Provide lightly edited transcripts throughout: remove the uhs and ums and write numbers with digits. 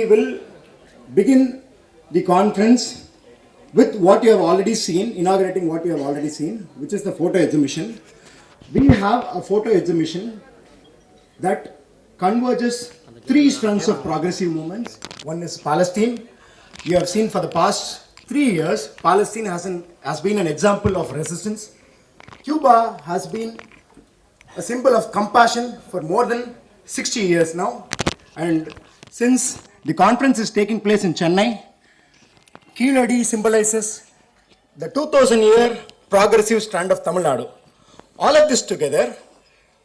we will begin the conference with what you have already seen, inaugurating what you have already seen, which is the photo exhibition. We have a photo exhibition that converges three strands of progressive movements. One is Palestine. You have seen for the past 3 years, Palestine has been an example of resistance. Cuba has been a symbol of compassion for more than 60 years now. And since the conference is taking place in Chennai, Keeladi symbolizes the 2000-year progressive strand of Tamil Nadu. All of this together,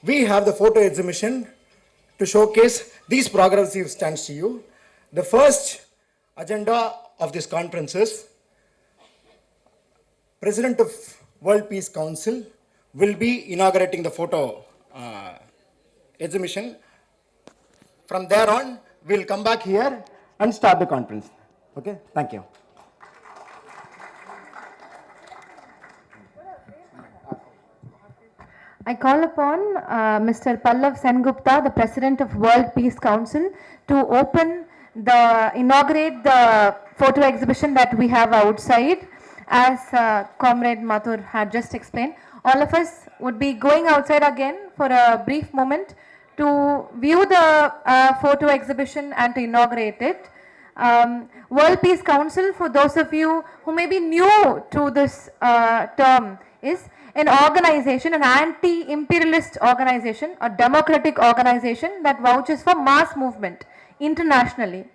we have the photo exhibition to showcase these progressive stands to you. The first agenda of this conference is President of World Peace Council will be inaugurating the photo exhibition. From there on, we'll come back here and start the conference. Okay, thank you. I call upon Mr. Pallav Sengupta, the President of World Peace Council, to inaugurate the photo exhibition that we have outside. As Comrade Mathur had just explained, all of us would be going outside again for a brief moment to view the photo exhibition and to inaugurate it. World Peace Council, for those of you who may be new to this term, is an organization, an anti-imperialist organization, a democratic organization that vouches for mass movement internationally.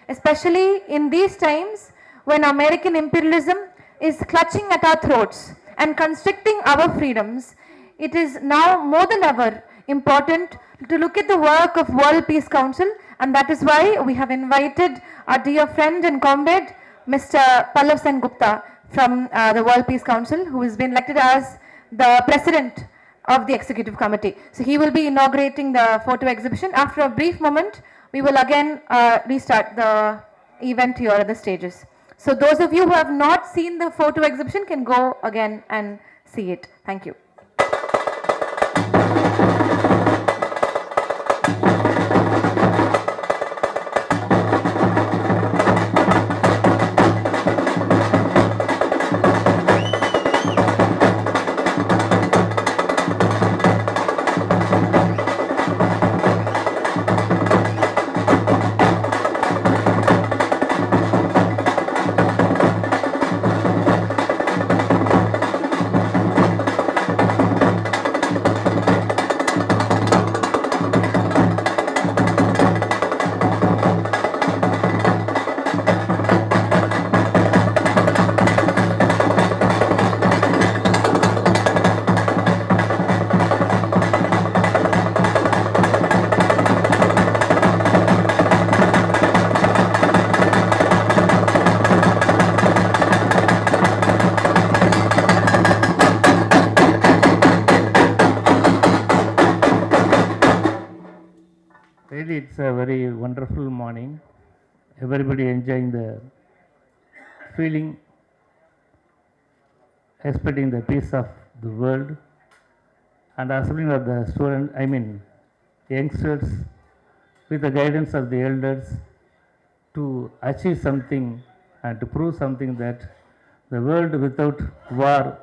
Especially in these times when American imperialism is clutching at our throats and constricting our freedoms, it is now more than ever important to look at the work of World Peace Council, and that is why we have invited our dear friend and comrade, Mr. Pallav Sengupta from the World Peace Council, who has been elected as the President of the Executive Committee. So he will be inaugurating the photo exhibition. After a brief moment, we will again restart the event here at the stages. So those of you who have not seen the photo exhibition can go again and see it. Thank you. Really, it's a very wonderful morning. Everybody enjoying the feeling, expecting the peace of the world, and assembling of the students, youngsters, with the guidance of the elders, to achieve something and to prove something that the world without war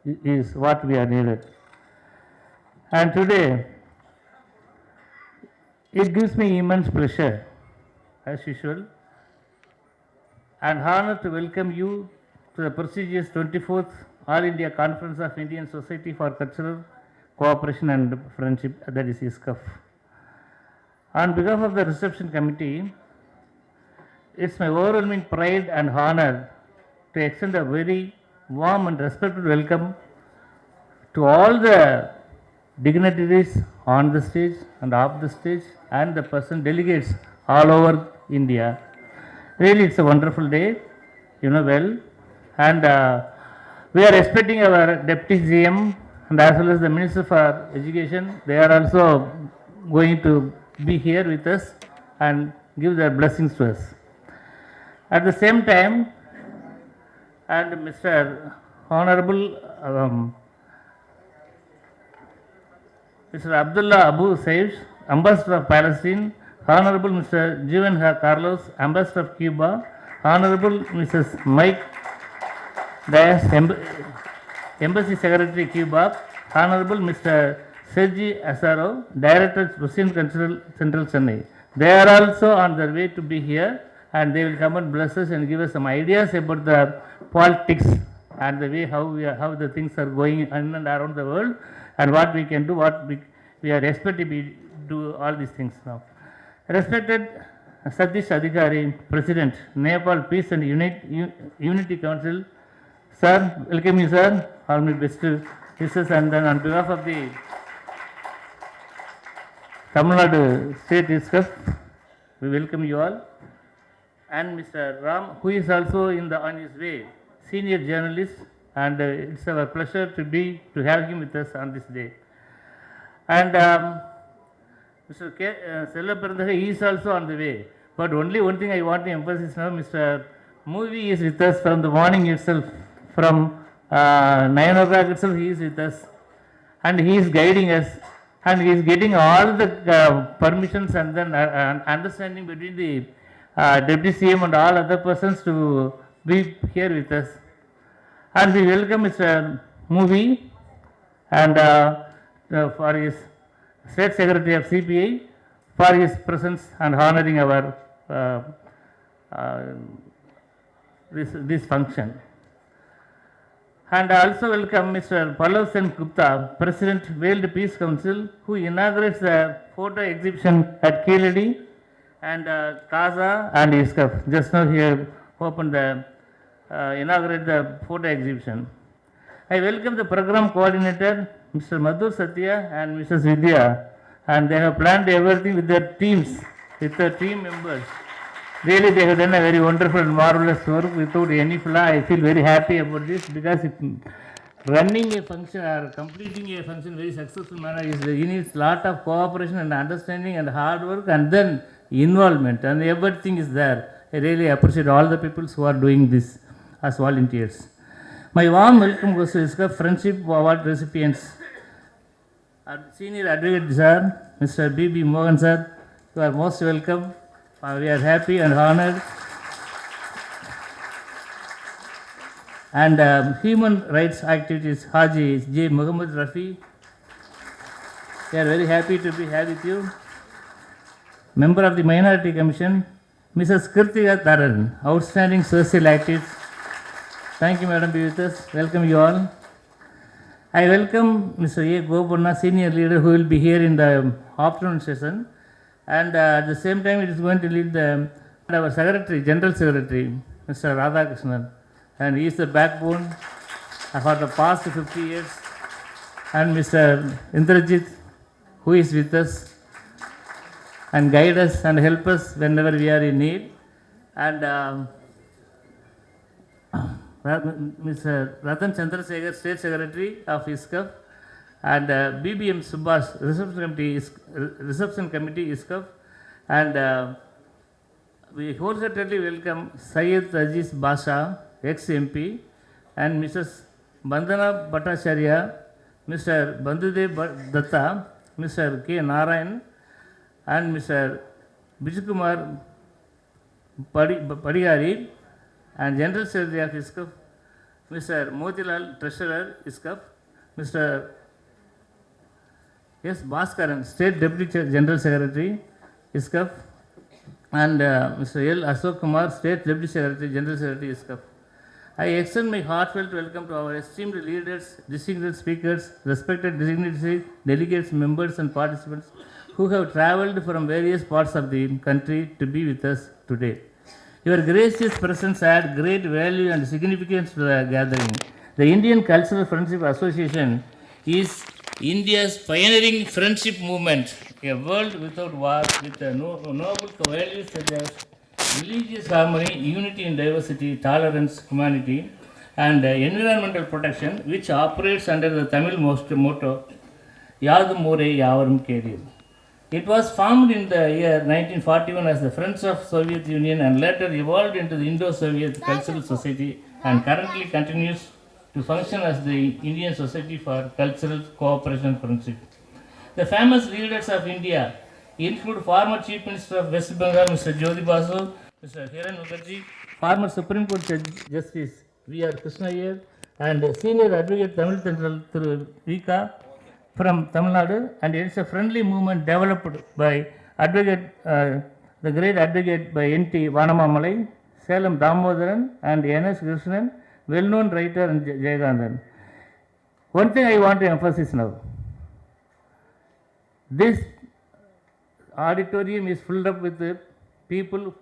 is what we are needed. And today, it gives me immense pleasure, as usual, and honor to welcome you to the prestigious 24th All India Conference of Indian Society for Cultural Cooperation and Friendship, that is ISCUF. On behalf of the reception committee, it's my overwhelming pride and honor to extend a very warm and respectful welcome to all the dignitaries on the stage and off the stage and the person delegates all over India. Really, it's a wonderful day, well. And we are expecting our Deputy GM and as well as the Minister for Education. They are also going to be here with us and give their blessings to us. At the same time, and Mr. Honorable Mr. Abdullah Abu Saif, Ambassador of Palestine, Honorable Mr. Juan Carlos, Ambassador of Cuba, Honorable Mrs. Mike Diaz, Embassy Secretary Cuba, Honorable Mr. Sergi Asaro, Director Russian Cultural Central Chennai. They are also on their way to be here, and they will come and bless us and give us some ideas about the politics and the way how the things are going in and around the world, and what we can do, what we are expected to do all these things now. Respected Satish Adhikari, President, Nepal Peace and Unity Council, sir, welcome you, sir. All my best wishes, and then on behalf of the Tamil Nadu State ISCUF, we welcome you all. And Mr. Ram, who is also on his way, senior journalist, and it's our pleasure to have him with us on this day. And Mr. Selva Perandaga, he is also on the way. But only one thing I want to emphasize now, Mr. Movie is with us from the morning itself. From 9 o'clock itself, he is with us. And he is guiding us. And he is getting all the permissions and then understanding between the Deputy CM and all other persons to be here with us. And we welcome Mr. Movie and for his State Secretary of CPI for his presence and honoring our this function. And also welcome Mr. Pallav Sen Gupta, President, World Peace Council, who inaugurates the photo exhibition at Keladi and Kaza and ISCUF. Just now he opened inaugurated the photo exhibition. I welcome the program coordinator, Mr. Madhur Satya and Mrs. Vidya, and they have planned everything with their teams, with their team members. Really, they have done a very wonderful and marvelous work without any flaw. I feel very happy about this because running a function or completing a function very successful manner needs lot of cooperation and understanding and hard work and then involvement, and everything is there. I really appreciate all the people who are doing this as volunteers. My warm welcome goes to ISCUF Friendship Award recipients. Our Senior Advocate Sir, Mr. B.B. Mohan Sir, you are most welcome. We are happy and honored. And Human Rights Activities Haji J. Muhammad Rafi, we are very happy to be here with you. Member of the Minority Commission, Mrs. Kirtika Taran, outstanding social activist. Thank you, Madam, be with us. Welcome you all. I welcome Mr. A. Gopanna, senior leader, who will be here in the afternoon session. And at the same time, it is going to lead our Secretary, General Secretary, Mr. Radhakrishnan. And he is the backbone for the past 50 years. And Mr. Indrajit, who is with us and guide us and help us whenever we are in need. And Mr. Ratan Chandrasekhar, State Secretary of ISCUF, and BBM Subhash, Reception Committee ISCUF, and we wholeheartedly welcome Syed Aziz Basha, ex-MP, and Mrs. Bandana Bhattacharya, Mr. Bandhudev Datta, Mr. K. Narayan, and Mr. Bijukumar Padigari, and General Secretary of ISCUF, Mr. Motilal, Treasurer ISCUF, Mr. S. Bhaskaran, State Deputy General Secretary ISCUF, and Mr. L. Ashok Kumar, State Deputy Secretary, General Secretary ISCUF. I extend my heartfelt welcome to our esteemed leaders, distinguished speakers, respected dignitaries, delegates, members, and participants who have travelled from various parts of the country to be with us today. Your gracious presence adds great value and significance to the gathering. The Indian Cultural Friendship Association is India's pioneering friendship movement, a world without war, with the noble values such as religious harmony, unity in diversity, tolerance, humanity, and environmental protection, which operates under the Tamil motto, Yadum More Yavarum Kerir. It was formed in the year 1941 as the Friends of Soviet Union and later evolved into the Indo-Soviet Cultural Society and currently continues to function as the Indian Society for Cultural Cooperation and Friendship. The famous leaders of India include former Chief Minister of West Bengal, Mr. Jyoti Basu, Mr. Hiran Mukherjee, former Supreme Court Justice V.R. Krishna Iyer, and Senior Advocate Tamil Central through Vika from Tamil Nadu, and it's a friendly movement developed by the great advocate by N.T. Vanamamalai, Salem Damodaran, and N.S. Krishnan, well-known writer and Jayagandhan. One thing I want to emphasize now. This auditorium is filled up with the people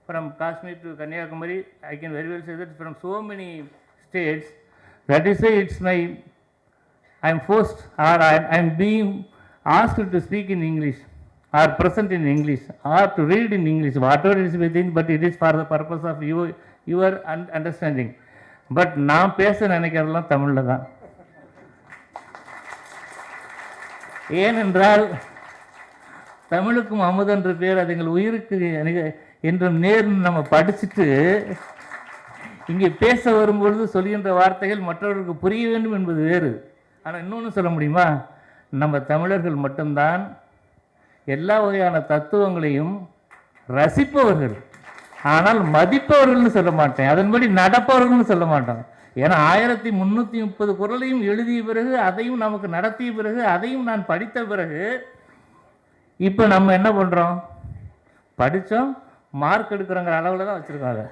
from Kashmir to Kanyakumari. I can very well say that from so many states. That is why I am forced or I am being asked to speak in English or present in English or to read in English, whatever it is within, but it is for the purpose of your understanding. But நான் பேச நினைக்கிறதெல்லாம் தமிழில் தான். ஏனென்றால் தமிழுக்கும் அமுதன்ற பேர் அது எங்கள் உயிருக்கு என்றும் நேர்னு நம்ம படிச்சுட்டு இங்கே பேச வரும்பொழுது சொல்கின்ற வார்த்தைகள் மற்றவர்களுக்கு புரிய வேண்டும் என்பது வேறு. ஆனால் இன்னொன்று சொல்ல முடியுமா, நம்ம தமிழர்கள் மட்டும்தான் எல்லா வகையான தத்துவங்களையும் ரசிப்பவர்கள், ஆனால் மதிப்பவர்கள்னு சொல்ல மாட்டேன், அதன்படி நடப்பவர்கள்னு சொல்ல மாட்டோம். ஏன்னா 1330 குறளையும் எழுதிய பிறகு, அதையும் நமக்கு நடத்திய பிறகு, அதையும் நான் படித்த பிறகு இப்போ நம்ம என்ன பண்ணுறோம், படித்தோம் மார்க் எடுக்கிறோங்கிற அளவில் தான் வச்சுருக்காங்க.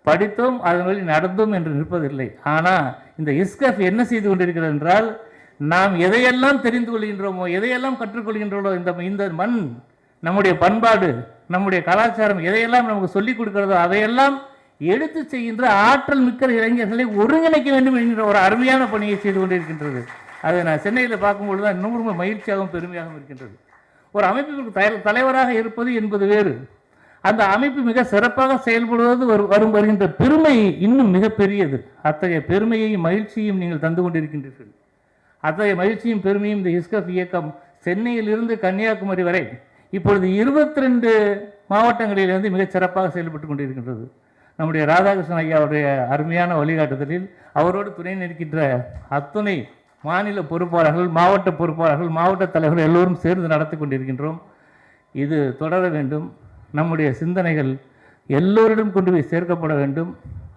படித்தோம் அதன் வழி நடந்தோம் என்று நிற்பதில்லை. ஆனால் இந்த ISCUF என்ன செய்து கொண்டிருக்கிறது என்றால், நாம் எதையெல்லாம் தெரிந்து கொள்கின்றோமோ, எதையெல்லாம் கற்றுக்கொள்கின்றோமோ, இந்த மண், நம்முடைய பண்பாடு, நம்முடைய கலாச்சாரம் எதையெல்லாம் நமக்கு சொல்லிக் கொடுக்கிறதோ அதையெல்லாம் எடுத்து செய்கின்ற ஆற்றல் மிக்க இளைஞர்களை ஒருங்கிணைக்க வேண்டும் என்கிற ஒரு அருமையான பணியை செய்து கொண்டிருக்கின்றது. அதை நான் சென்னையில் பார்க்கும்பொழுது தான் இன்னும் ரொம்ப மகிழ்ச்சியாகவும் பெருமையாகவும் இருக்கின்றது. ஒரு அமைப்பிற்கு தலைவராக இருப்பது என்பது வேறு, அந்த அமைப்பு மிக சிறப்பாக செயல்படுவது வருகின்ற பெருமை இன்னும் மிகப்பெரியது. அத்தகைய பெருமையையும் மகிழ்ச்சியும் நீங்கள் தந்து கொண்டிருக்கின்றீர்கள். அத்தகைய மகிழ்ச்சியும் பெருமையும் இந்த ISCUF இயக்கம் சென்னையிலிருந்து கன்னியாகுமரி வரை இப்பொழுது 22 மாவட்டங்களிலிருந்து மிகச் சிறப்பாக செயல்பட்டு கொண்டிருக்கின்றது. நம்முடைய ராதாகிருஷ்ணன் ஐயாவுடைய அருமையான வழிகாட்டுதலில் அவரோடு துணை நிற்கின்ற அத்துணை மாநில பொறுப்பாளர்கள், மாவட்ட பொறுப்பாளர்கள், மாவட்ட தலைவர்கள் எல்லோரும் சேர்ந்து நடத்தி கொண்டிருக்கின்றோம். இது தொடர வேண்டும். நம்முடைய சிந்தனைகள் எல்லோரிடம் கொண்டு போய் சேர்க்கப்பட வேண்டும்.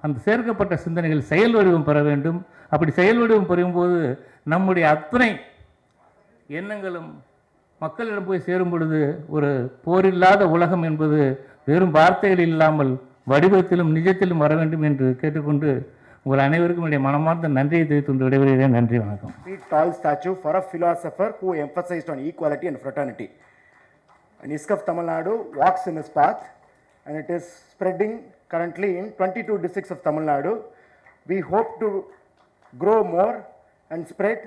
அந்த சேர்க்கப்பட்ட சிந்தனைகள் செயல் வடிவம் பெற வேண்டும். அப்படி செயல் வடிவம் பெறும்போது நம்முடைய அத்தனை எண்ணங்களும் மக்களிடம் போய் சேரும் பொழுது ஒரு போரில்லாத உலகம் என்பது வெறும் வார்த்தைகள் இல்லாமல் வடிவத்திலும் நிஜத்திலும் வர வேண்டும் என்று கேட்டுக்கொண்டு உங்கள் அனைவருக்கும் என்னுடைய மனமார்ந்த நன்றியை தெரிவித்து விடைபெறுகிறேன். நன்றி, வணக்கம். Tall statue for a philosopher who emphasized on equality and fraternity. And ISCUF Tamil Nadu walks in his path, and it is spreading currently in 22 districts of Tamil Nadu. We hope to grow more and spread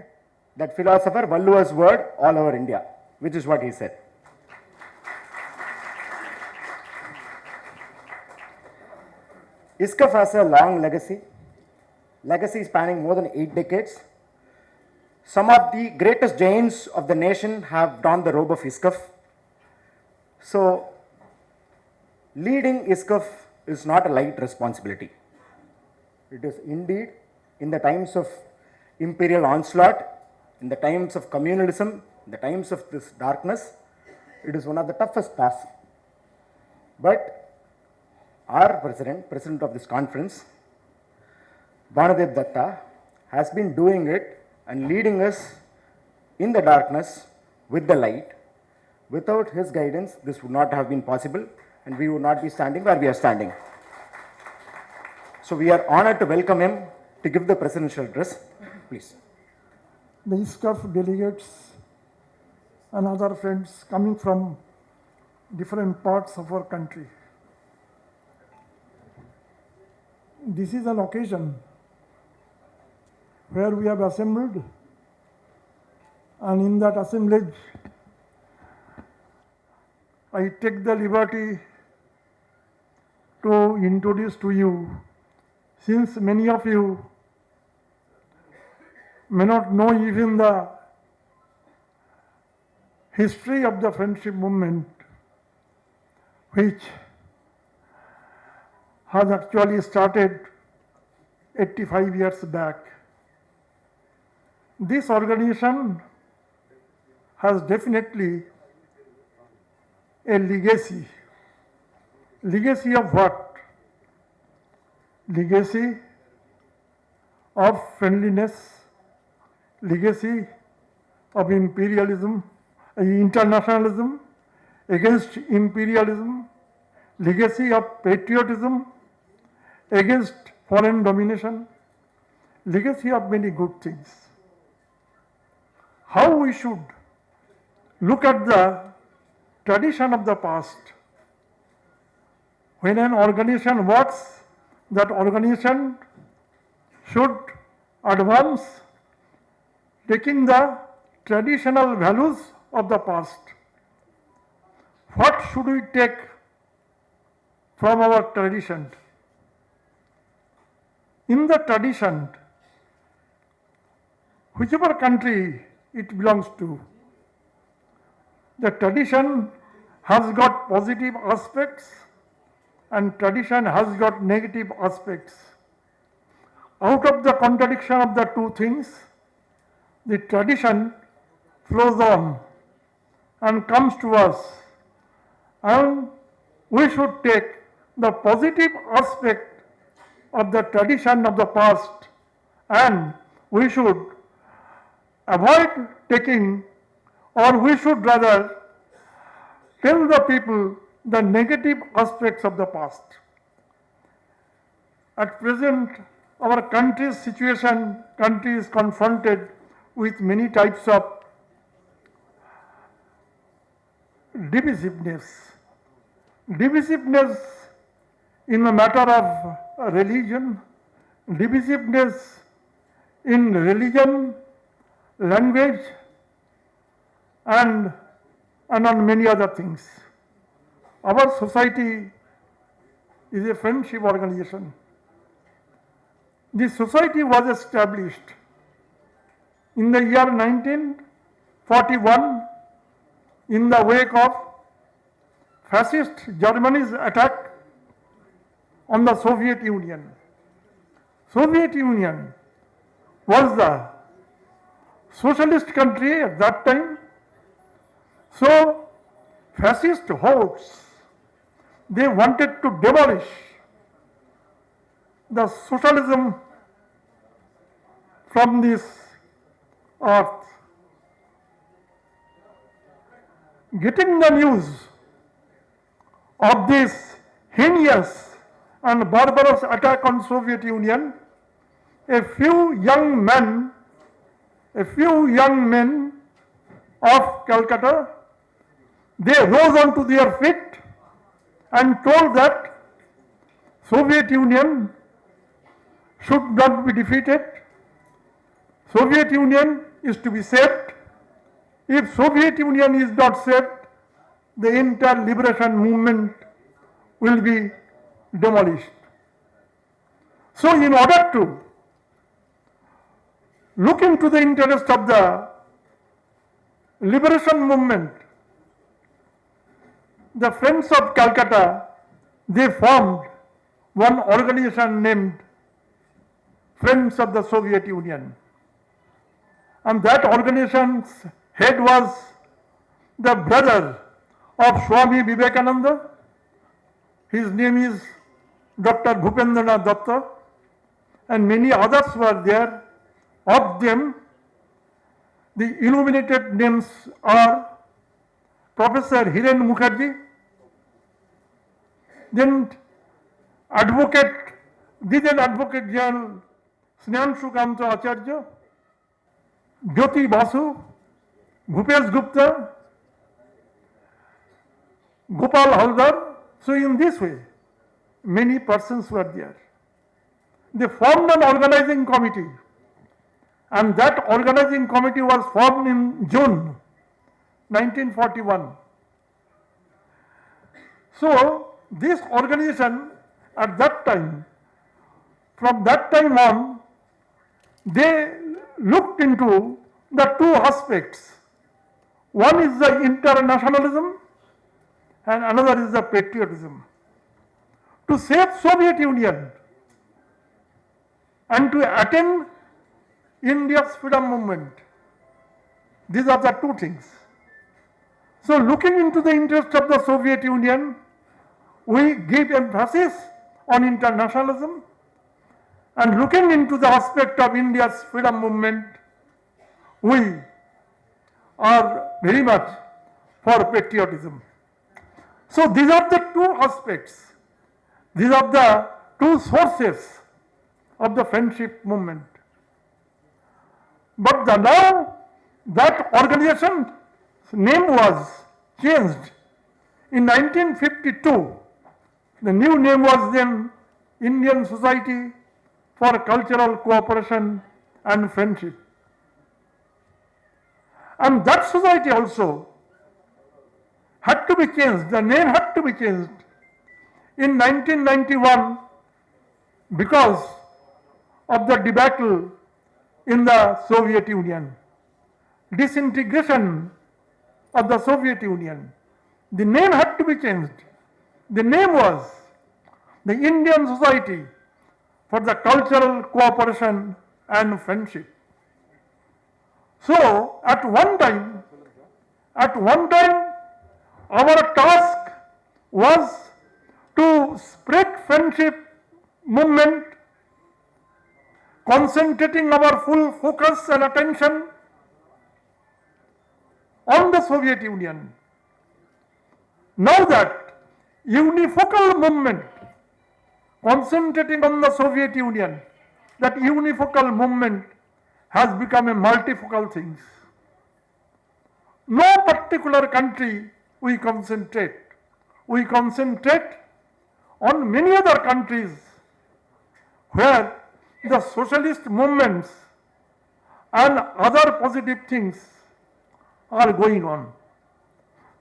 that philosopher Valluvar's word all over India, which is what he said. ISCUF has a long legacy spanning more than 8 decades. Some of the greatest giants of the nation have donned the robe of ISCUF. So, leading ISCUF is not a light responsibility. It is indeed, in the times of imperial onslaught, in the times of communalism, in the times of this darkness, it is one of the toughest tasks. But our president of this conference, Banadev Datta, has been doing it and leading us in the darkness with the light. Without his guidance, this would not have been possible, and we would not be standing where we are standing. So we are honored to welcome him to give the presidential address. Please. The ISCUF delegates and other friends coming from different parts of our country. This is an occasion where we have assembled, and in that assemblage, I take the liberty to introduce to you, since many of you may not know even the history of the friendship movement, which has actually started 85 years back. This organization has definitely a legacy. Legacy of what? Legacy of friendliness, legacy of imperialism, internationalism, against imperialism, legacy of patriotism, against foreign domination, legacy of many good things. How we should look at the tradition of the past. When an organization works, that organization should advance taking the traditional values of the past. What should we take from our tradition? In the tradition, whichever country it belongs to, the tradition has got positive aspects and tradition has got negative aspects. Out of the contradiction of the two things, the tradition flows on and comes to us, and we should take the positive aspect of the tradition of the past, and we should avoid taking, or we should rather tell the people the negative aspects of the past. At present, our country's situation, country is confronted with many types of divisiveness. Divisiveness in the matter of religion, divisiveness in religion, language, and on many other things. Our society is a friendship organization. This society was established in the year 1941 in the wake of fascist Germany's attack on the Soviet Union. Soviet Union was the socialist country at that time. So fascist hordes, they wanted to demolish the socialism from this earth. Getting the news of this heinous and barbarous attack on Soviet Union, a few young men of Calcutta, they rose onto their feet and told that Soviet Union should not be defeated. Soviet Union is to be saved. If Soviet Union is not saved, the entire liberation movement will be demolished. So in order to look into the interest of the liberation movement, the Friends of Calcutta, they formed one organization named Friends of the Soviet Union. And that organization's head was the brother of Swami Vivekananda. His name is Dr. Bhupendranath Datta, and many others were there. Of them, the illuminated names are Professor Hiren Mukherjee, then Advocate General Snehanshu Kanta Acharya, Jyoti Basu, Bhupesh Gupta, Gopal Haldar. So in this way, many persons were there. They formed an organizing committee, and that organizing committee was formed in June 1941. So this organization at that time, from that time on, they looked into the two aspects. One is the internationalism and another is the patriotism. To save Soviet Union and to attain India's freedom movement, these are the two things. So looking into the interest of the Soviet Union, we give emphasis on internationalism, and looking into the aspect of India's freedom movement, we are very much for patriotism. So these are the two aspects, these are the two sources of the friendship movement. But now that organization's name was changed in 1952. The new name was then Indian Society for Cultural Cooperation and Friendship. And that society also had to be changed, the name had to be changed in 1991 because of the debacle in the Soviet Union, disintegration of the Soviet Union. The name had to be changed. The name was the Indian Society for the Cultural Cooperation and Friendship. So at one time, our task was to spread friendship movement, concentrating our full focus and attention on the Soviet Union. Now that unifocal movement, concentrating on the Soviet Union, that unifocal movement has become a multifocal thing. No particular country we concentrate. We concentrate on many other countries where the socialist movements and other positive things are going on.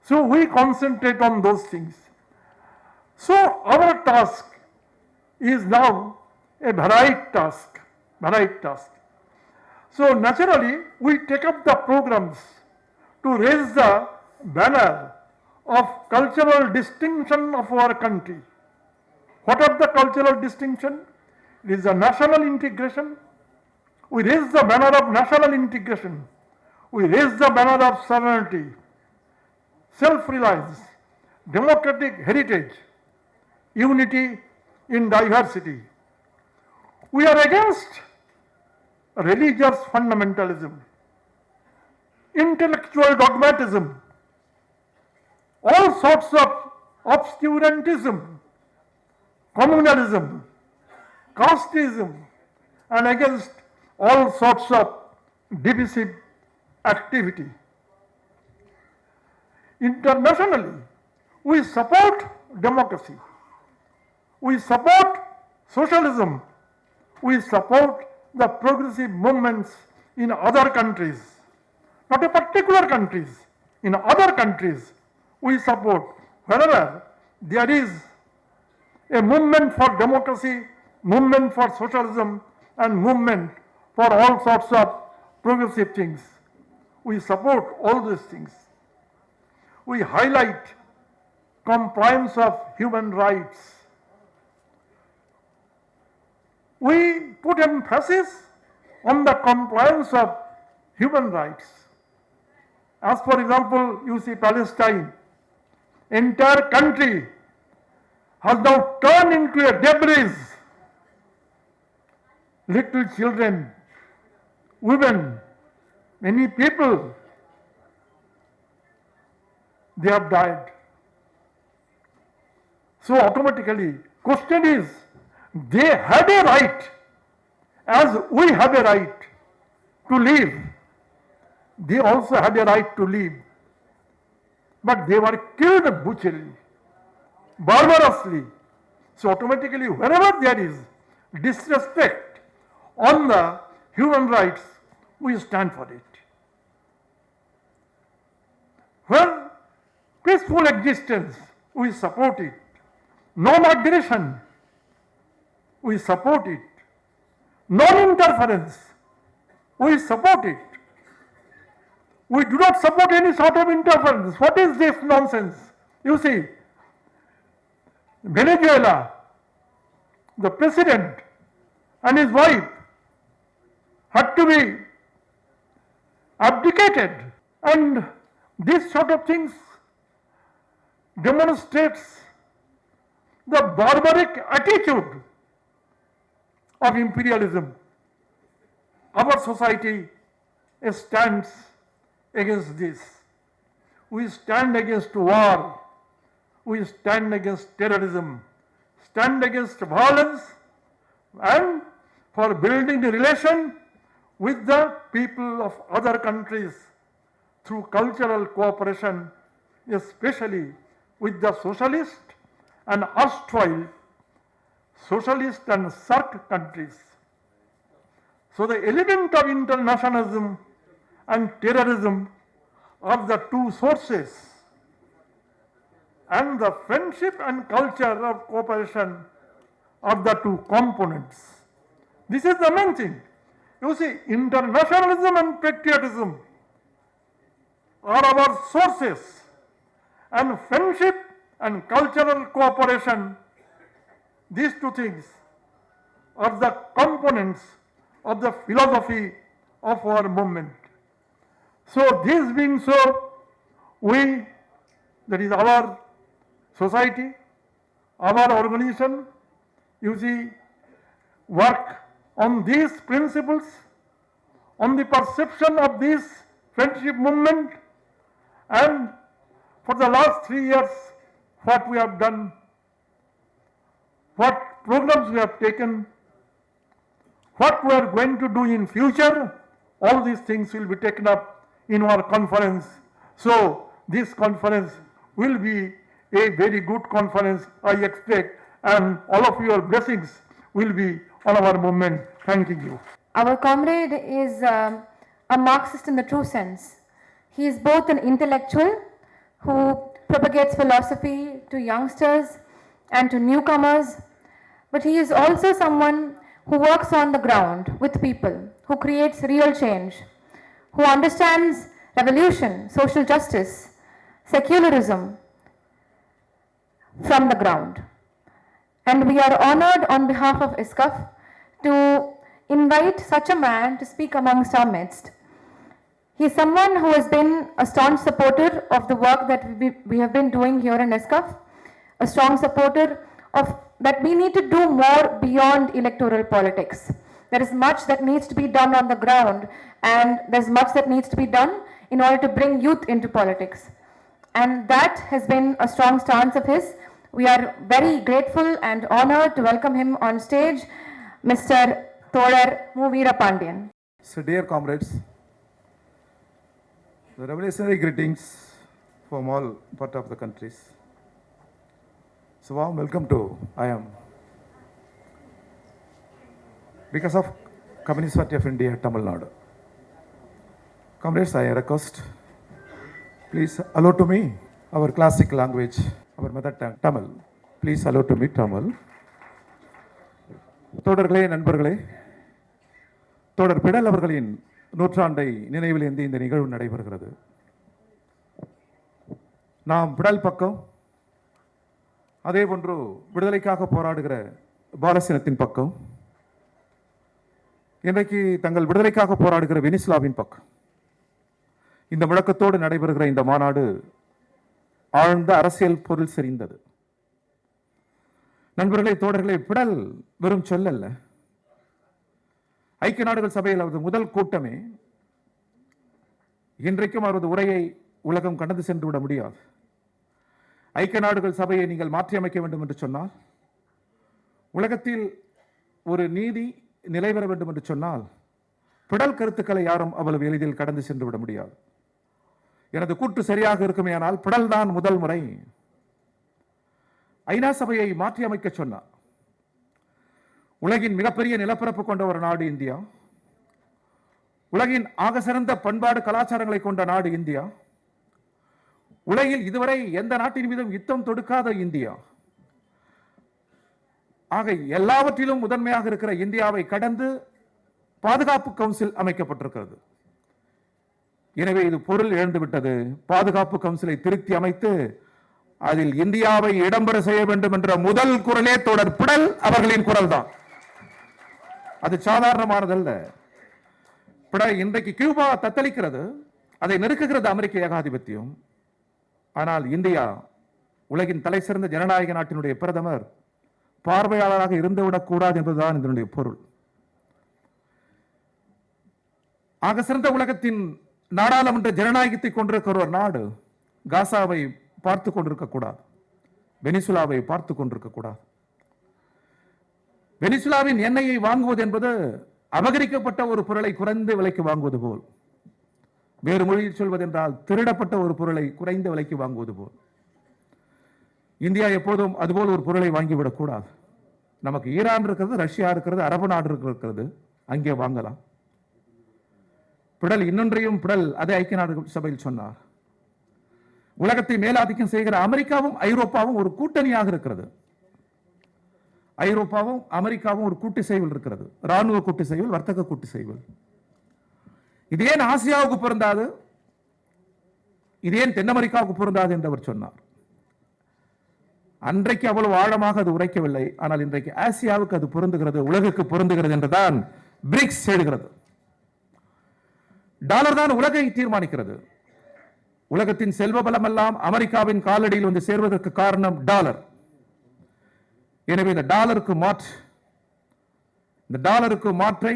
So we concentrate on those things. So our task is now a varied task. So naturally we take up the programs to raise the banner of cultural distinction of our country. What are the cultural distinction? It is the national integration. We raise the banner of national integration. We raise the banner of sovereignty, self-reliance, democratic heritage, unity in diversity. We are against religious fundamentalism, intellectual dogmatism, all sorts of obscurantism, communalism, casteism, and against all sorts of divisive activity. Internationally, we support democracy, we support socialism, we support the progressive movements in other countries, not a particular countries, in other countries we support wherever there is a movement for democracy, movement for socialism, and movement for all sorts of progressive things. We support all these things. We highlight compliance of human rights. We put emphasis on the compliance of human rights. As for example, you see Palestine, entire country has now turned into a debris. Little children, women, many people, they have died. So automatically, question is, they had a right, as we have a right to live. They also had a right to live. But they were killed butcherily, barbarously. So automatically, wherever there is disrespect on the human rights, we stand for it. Where peaceful existence, we support it. Non-aggression, we support it. Non-interference, we support it. We do not support any sort of interference. What is this nonsense? You see, Venezuela, the president and his wife had to be abdicated, and these sort of things demonstrates the barbaric attitude of imperialism. Our society stands against this. We stand against war. We stand against terrorism, stand against violence, and for building a relation with the people of other countries through cultural cooperation, especially with the socialist and erstwhile socialist and CERC countries. So the element of internationalism and terrorism are the two sources, and the friendship and culture of cooperation are the two components. This is the main thing. You see, internationalism and patriotism are our sources, and friendship and cultural cooperation, these two things are the components of the philosophy of our movement. So this being so, we, that is our society, our organization, you see, work on these principles, on the perception of this friendship movement, and for the last 3 years, what we have done, what programs we have taken, what we are going to do in future, all these things will be taken up in our conference. So this conference will be a very good conference, I expect, and all of your blessings will be on our movement. Thanking you. Our comrade is a Marxist in the true sense. He is both an intellectual who propagates philosophy to youngsters and to newcomers, but he is also someone who works on the ground with people, who creates real change, who understands revolution, social justice, secularism from the ground. And we are honored on behalf of ISCUF to invite such a man to speak amongst our midst. He is someone who has been a staunch supporter of the work that we have been doing here in ISCUF, a strong supporter of that we need to do more beyond electoral politics. There is much that needs to be done on the ground, and there's much that needs to be done in order to bring youth into politics. And that has been a strong stance of his. We are very grateful and honored to welcome him on stage, Mr. Todar Movira Pandian. So dear comrades, the revolutionary greetings from all part of the countries. So warm welcome to IAM. Because of Communist Party of India, Tamil Nadu. Comrades, I request, please allow to me our classic language, our mother tongue, Tamil. Please allow to me Tamil. தோழர்களே, நண்பர்களே, தோழர் Fidel அவர்களின் நூற்றாண்டை நினைவில் ஏந்தி இந்த நிகழ்வு நடைபெறுகிறது. நாம் பிடல் பக்கம், அதே போன்று விடுதலைக்காக போராடுகிற பாலஸ்தீனத்தின் பக்கம், இன்றைக்கு தங்கள் விடுதலைக்காக போராடுகிற வெனிசுலாவின் பக்கம். இந்த முழக்கத்தோடு நடைபெறுகிற இந்த மாநாடு ஆழ்ந்த அரசியல் பொருள் செறிந்தது. நண்பர்களே, தோழர்களே, பிடல் வெறும் சொல்லல்ல. ஐக்கிய நாடுகள் சபையில் அவரது முதல் கூட்டமே இன்றைக்கும் அவரது உரையை உலகம் கடந்து சென்று விட முடியாது. ஐக்கிய நாடுகள் சபையை நீங்கள் மாற்றியமைக்க வேண்டும் என்று சொன்னால், உலகத்தில் ஒரு நீதி நிலை பெற வேண்டும் என்று சொன்னால், பிடல் கருத்துக்களை யாரும் அவ்வளவு எளிதில் கடந்து சென்று விட முடியாது. எனது கூற்று சரியாக இருக்குமே, ஆனால் பிடல் தான் முதல் முறை ஐநா சபையை மாற்றி அமைக்க சொன்னார். உலகின் மிகப்பெரிய நிலப்பரப்பு கொண்ட ஒரு நாடு இந்தியா, உலகின் ஆக சிறந்த பண்பாடு கலாச்சாரங்களை கொண்ட நாடு இந்தியா, உலகில் இதுவரை எந்த நாட்டின் மீதும் யுத்தம் தொடுக்காத இந்தியா, ஆக எல்லாவற்றிலும் முதன்மையாக இருக்கிற இந்தியாவை கடந்து பாதுகாப்பு கவுன்சில் அமைக்கப்பட்டிருக்கிறது. எனவே இது பொருள் இழந்துவிட்டது. பாதுகாப்பு கவுன்சிலை திருத்தி அமைத்து அதில் இந்தியாவை இடம்பெற செய்ய வேண்டும் என்ற முதல் குரலே தோழர் பிடல் அவர்களின் குரல் தான். அது சாதாரணமானதல்ல. இன்றைக்கு கியூபா தத்தளிக்கிறது, அதை நெருக்குகிறது அமெரிக்க ஏகாதிபத்தியம். ஆனால் இந்தியா உலகின் தலை சிறந்த ஜனநாயக நாட்டினுடைய பிரதமர் பார்வையாளராக இருந்துவிடக்கூடாது என்பதுதான் இதனுடைய பொருள். ஆக சிறந்த உலகத்தின் நாடாளுமன்ற ஜனநாயகத்தை கொண்டிருக்கிற ஒரு நாடு காசாவை பார்த்து கொண்டிருக்கக்கூடாது, வெனிசுலாவை பார்த்து கொண்டிருக்கக்கூடாது. வெனிசுலாவின் எண்ணெயை வாங்குவது என்பது அபகரிக்கப்பட்ட ஒரு பொருளை குறைந்த விலைக்கு வாங்குவது போல், வேறு மொழியில் சொல்வதென்றால் திருடப்பட்ட ஒரு பொருளை குறைந்த விலைக்கு வாங்குவது போல். இந்தியா எப்போதும் அதுபோல் ஒரு பொருளை வாங்கிவிடக் கூடாது. நமக்கு ஈரான் இருக்கிறது, ரஷ்யா இருக்கிறது, அரபு நாடு இருக்கிறது, அங்கே வாங்கலாம். பிடல் இன்னொன்றையும் பிடல் அதே ஐக்கிய நாடுகள் சபையில் சொன்னார். உலகத்தை மேலாதிக்கம் செய்கிற அமெரிக்காவும் ஐரோப்பாவும் ஒரு கூட்டணியாக இருக்கிறது. ஐரோப்பாவும் அமெரிக்காவும் ஒரு கூட்டு செய்வல் இருக்கிறது, ராணுவ கூட்டு செய்வல், வர்த்தக கூட்டு செய்வல். இது ஏன் ஆசியாவுக்கு பொருந்தாது, இது ஏன் தென் அமெரிக்காவுக்கு பொருந்தாது என்று அவர் சொன்னார். அன்றைக்கு அவ்வளவு ஆழமாக அது உரைக்கவில்லை, ஆனால் இன்றைக்கு ஆசியாவுக்கு அது பொருந்துகிறது, உலகுக்கு பொருந்துகிறது என்றுதான் பிரிக்ஸ் எழுகிறது. டாலர் தான் உலகை தீர்மானிக்கிறது. உலகத்தின் செல்வ பலம் எல்லாம் அமெரிக்காவின் காலடியில் வந்து சேர்வதற்கு காரணம் டாலர். எனவே இந்த டாலருக்கு மாற்றை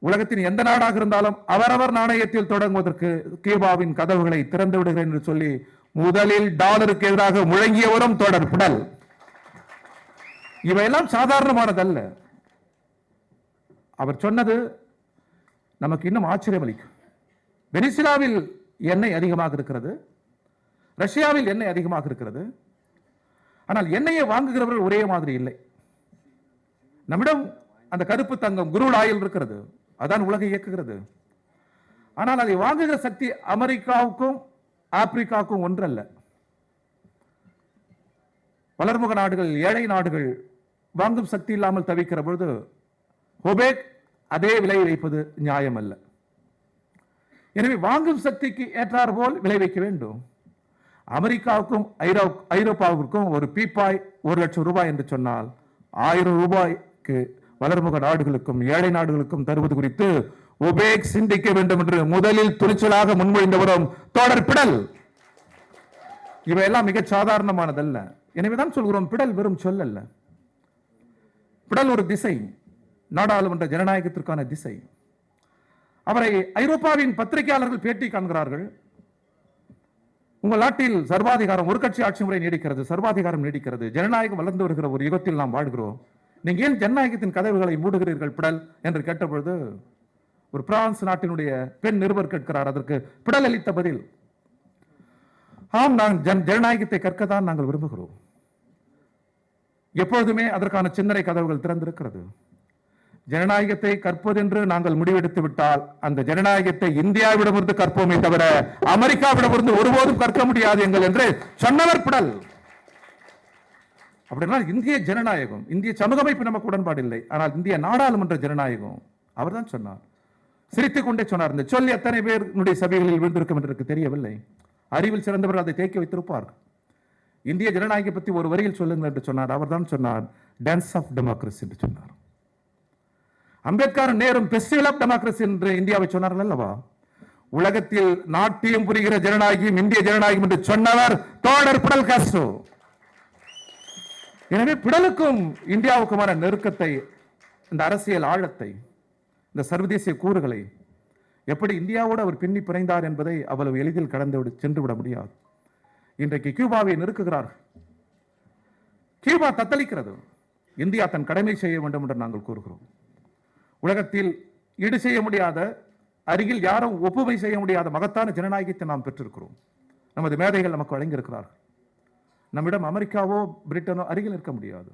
உலகத்தின் எந்த நாடாக இருந்தாலும் அவரவர் நாணயத்தில் தொடங்குவதற்கு கியூபாவின் கதவுகளை திறந்து விடுகிறேன் என்று சொல்லி முதலில் டாலருக்கு எதிராக முழங்கியவரும் தொடர் பிடல். இவையெல்லாம் சாதாரணமானதல்ல. அவர் சொன்னது நமக்கு இன்னும் ஆச்சரியம் அளிக்கும். வெனிசுலாவில் எண்ணெய் அதிகமாக இருக்கிறது, ரஷ்யாவில் எண்ணெய் அதிகமாக இருக்கிறது. ஆனால் எண்ணெயை வாங்குகிறவர்கள் ஒரே மாதிரி இல்லை. நம்மிடம் அந்த கருப்பு தங்கம் குரூட் ஆயில் இருக்கிறது, அதான் உலகை இயக்குகிறது. ஆனால் அதை வாங்குகிற சக்தி அமெரிக்காவுக்கும் ஆப்பிரிக்காவுக்கும் ஒன்றல்ல. வளர்முக நாடுகள், ஏழை நாடுகள் வாங்கும் சக்தி இல்லாமல் தவிக்கிற பொழுது ஒபேக் அதே விலை வைப்பது நியாயம் அல்ல. எனவே வாங்கும் சக்திக்கு ஏற்றார் போல் விளை வைக்க வேண்டும். அமெரிக்காவுக்கும் ஐரோப்பாவிற்கும் ஒரு பீப்பாய் 1 லட்சம் ரூபாய் என்று சொன்னால் 1000 ரூபாய்க்கு வளர்முக நாடுகளுக்கும் ஏழை நாடுகளுக்கும் தருவது குறித்து ஒபேக் சிந்திக்க வேண்டும் என்று முதலில் துணிச்சலாக முன்மொழிந்தவரும் தொடர் பிடல். இவையெல்லாம் மிக சாதாரணமானதல்ல. எனவேதான் சொல்கிறோம், பிடல் வெறும் சொல் அல்ல. பிடல் ஒரு திசை, நாடாளுமன்ற ஜனநாயகத்திற்கான திசை. அவரை ஐரோப்பாவின் பத்திரிகையாளர்கள் பேட்டி காண்கிறார்கள். உங்கள் நாட்டில் சர்வாதிகாரம், ஒரு கட்சி ஆட்சி முறை நீடிக்கிறது, சர்வாதிகாரம் நீடிக்கிறது, ஜனநாயகம் வளர்ந்து வருகிற ஒரு யுகத்தில் நாம் வாழ்கிறோம், நீங்க ஏன் ஜனநாயகத்தின் கதவுகளை மூடுகிறீர்கள் பிடல் என்று கேட்டபொழுது ஒரு பிரான்ஸ் நாட்டினுடைய பெண் நிருபர் கேட்கிறார். அதற்கு பிடல் அளித்த பதில், ஆம், நாங்கள் ஜனநாயகத்தை கற்கத்தான் நாங்கள் விரும்புகிறோம். எப்பொழுதுமே அதற்கான சிந்தனை கதவுகள் திறந்திருக்கிறது. ஜனநாயகத்தை கற்பதென்று நாங்கள் முடிவெடுத்து விட்டால் அந்த ஜனநாயகத்தை இந்தியாவிடமிருந்து கற்போமே தவிர அமெரிக்காவிடமிருந்து ஒருபோதும் கற்க முடியாது எங்கள் என்று சொன்னவர் பிடல். அப்படின்னா இந்திய ஜனநாயகம், இந்திய சமூக அமைப்பு நமக்கு உடன்பாடு இல்லை, ஆனால் இந்திய நாடாளுமன்ற ஜனநாயகம் அவர் தான் சொன்னார். சிரித்துக் கொண்டே சொன்னார். இந்த சொல் எத்தனை பேருடைய சபைகளில் விழுந்திருக்கும் என்று தெரியவில்லை. அறிவில் சிறந்தவர்கள் அதை தேக்கி வைத்திருப்பார்கள். இந்திய ஜனநாயகம் பற்றி ஒரு வரியில் சொல்லுங்கள் என்று சொன்னார். அவர் தான் சொன்னார், டான்ஸ் ஆஃப் டெமோக்ரஸி என்று சொன்னார். அம்பேத்கர் நேரும் பெஸ்டிவல் ஆஃப் டெமோக்ரஸி என்று இந்தியாவை சொன்னார்கள் அல்லவா? உலகத்தில் நாட்டியம் புரிகிற ஜனநாயகம் இந்திய ஜனநாயகம் என்று சொன்னவர் தோழர் பிடல் காஸ்ட்ரோ. எனவே பிடலுக்கும் இந்தியாவுக்குமான நெருக்கத்தை, இந்த அரசியல் ஆழத்தை, இந்த சர்வதேசிய கூறுகளை எப்படி இந்தியாவோடு அவர் பின்னி பிணைந்தார் என்பதை அவ்வளவு எளிதில் கடந்து சென்று விட முடியாது. இன்றைக்கு கியூபாவை நெருக்குகிறார்கள். கியூபா தத்தளிக்கிறது. இந்தியா தன் கடமை செய்ய வேண்டும் என்று நாங்கள் கூறுகிறோம். உலகத்தில் ஈடு செய்ய முடியாத, அருகில் யாரும் ஒப்புமை செய்ய முடியாத மகத்தான ஜனநாயகத்தை நாம் பெற்றிருக்கிறோம். நமது மேதைகள் நமக்கு வழங்கியிருக்கிறார்கள். நம்மிடம் அமெரிக்காவோ பிரிட்டனோ அருகில் இருக்க முடியாது.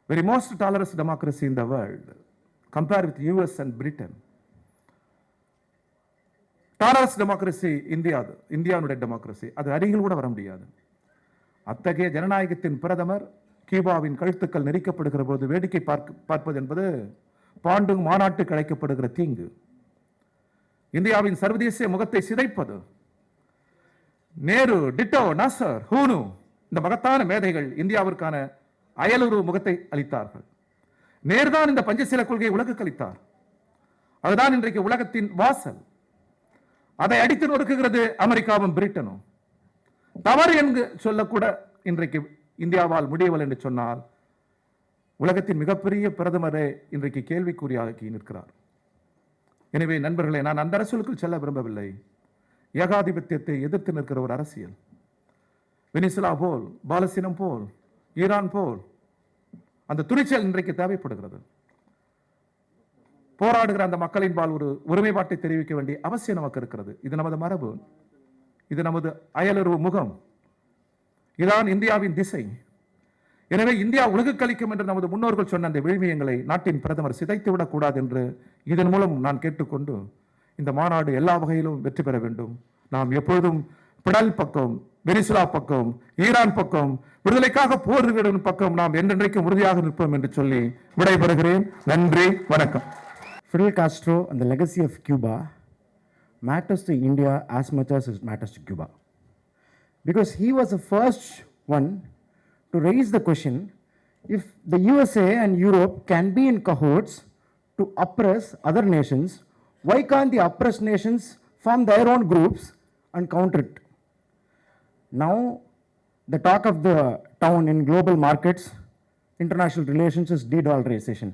Very most tolerance democracy in the world compare with US and Britain. Tolerance democracy இந்தியாவுடைய டெமோக்ரஸி, அது அருகில் கூட வர முடியாது. அத்தகைய ஜனநாயகத்தின் பிரதமர் கியூபாவின் கழுத்துக்கள் நெரிக்கப்படுகிற போது வேடிக்கை பார்ப்பது என்பது பாண்டுங் மாநாட்டுக்கு அழைக்கப்படுகிற தீங்கு. இந்தியாவின் சர்வதேச முகத்தை சிதைப்பது. நேரு, டிட்டோ, நாசர், ஹூனு, இந்த மகத்தான மேதைகள் இந்தியாவிற்கான அயலுறவு முகத்தை அளித்தார்கள். நேருதான் இந்த பஞ்சசீல கொள்கையை உலகுக்கு அளித்தார். அதுதான் இன்றைக்கு உலகத்தின் வாசல். அதை அடித்து நொறுக்குகிறது அமெரிக்காவும் பிரிட்டனும். தவறு என்று சொல்லக்கூட இன்றைக்கு இந்தியாவால் முடியவில்லை என்று சொன்னால் உலகத்தின் மிகப்பெரிய பிரதமரே இன்றைக்கு கேள்விக்குறியாகி நிற்கிறார். எனவே நண்பர்களே, நான் அந்த அரசியலுக்குள் செல்ல விரும்பவில்லை. ஏகாதிபத்தியத்தை எதிர்த்து நிற்கிற ஒரு அரசியல், வெனிசுலா போல், பாலஸ்தீனம் போல், ஈரான் போல் அந்த துணிச்சல் இன்றைக்கு தேவைப்படுகிறது. போராடுகிற அந்த மக்களின் பால் ஒரு ஒருமைப்பாட்டை தெரிவிக்க வேண்டிய அவசியம் நமக்கு இருக்கிறது. இது நமது மரபு, இது நமது அயலுறவு முகம், இதான் இந்தியாவின் திசை. எனவே இந்தியா உலகுக்கு அளிக்கும் என்று நமது முன்னோர்கள் சொன்ன அந்த விழுமியங்களை நாட்டின் பிரதமர் சிதைத்து விடக்கூடாது என்று இதன் மூலம் நான் கேட்டுக்கொண்டு, இந்த மாநாடு எல்லா வகையிலும் வெற்றி பெற வேண்டும். நாம் எப்பொழுதும் பிடல் பக்கம், வெனிசுலா பக்கம், ஈரான் பக்கம், விடுதலைக்காக போரிடும் பக்கம் நாம் என்றென்றைக்கும் உறுதியாக நிற்போம் என்று சொல்லி விடைபெறுகிறேன். நன்றி, வணக்கம். Fidel Castro and the legacy of Cuba matters to India as much as it matters to Cuba. Because he was the first one to raise the question, if the USA and Europe can be in cahoots to oppress other nations, why can't the oppressed nations form their own groups and counter it? Now, the talk of the town in global markets, international relations is de-dollarization.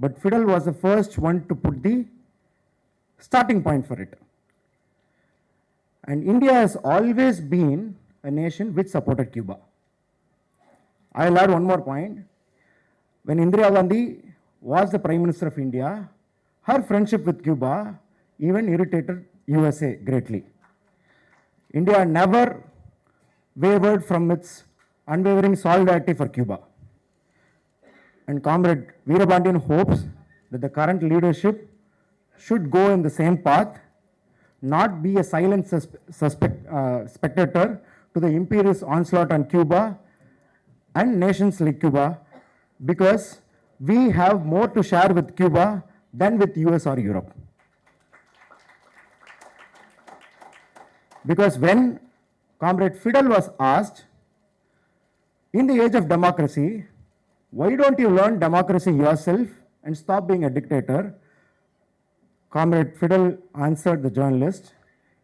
But Fidel was the first one to put the starting point for it. And India has always been a nation which supported Cuba. I'll add one more point. When Indira Gandhi was the Prime Minister of India, her friendship with Cuba even irritated USA greatly. India never wavered from its unwavering solidarity for Cuba. And Comrade Veerapandiyan hopes that the current leadership should go in the same path, not be a silent spectator to the imperious onslaught on Cuba and nations like Cuba, because we have more to share with Cuba than with US or Europe. Because when Comrade Fidel was asked, in the age of democracy, why don't you learn democracy yourself and stop being a dictator? Comrade Fidel answered the journalist,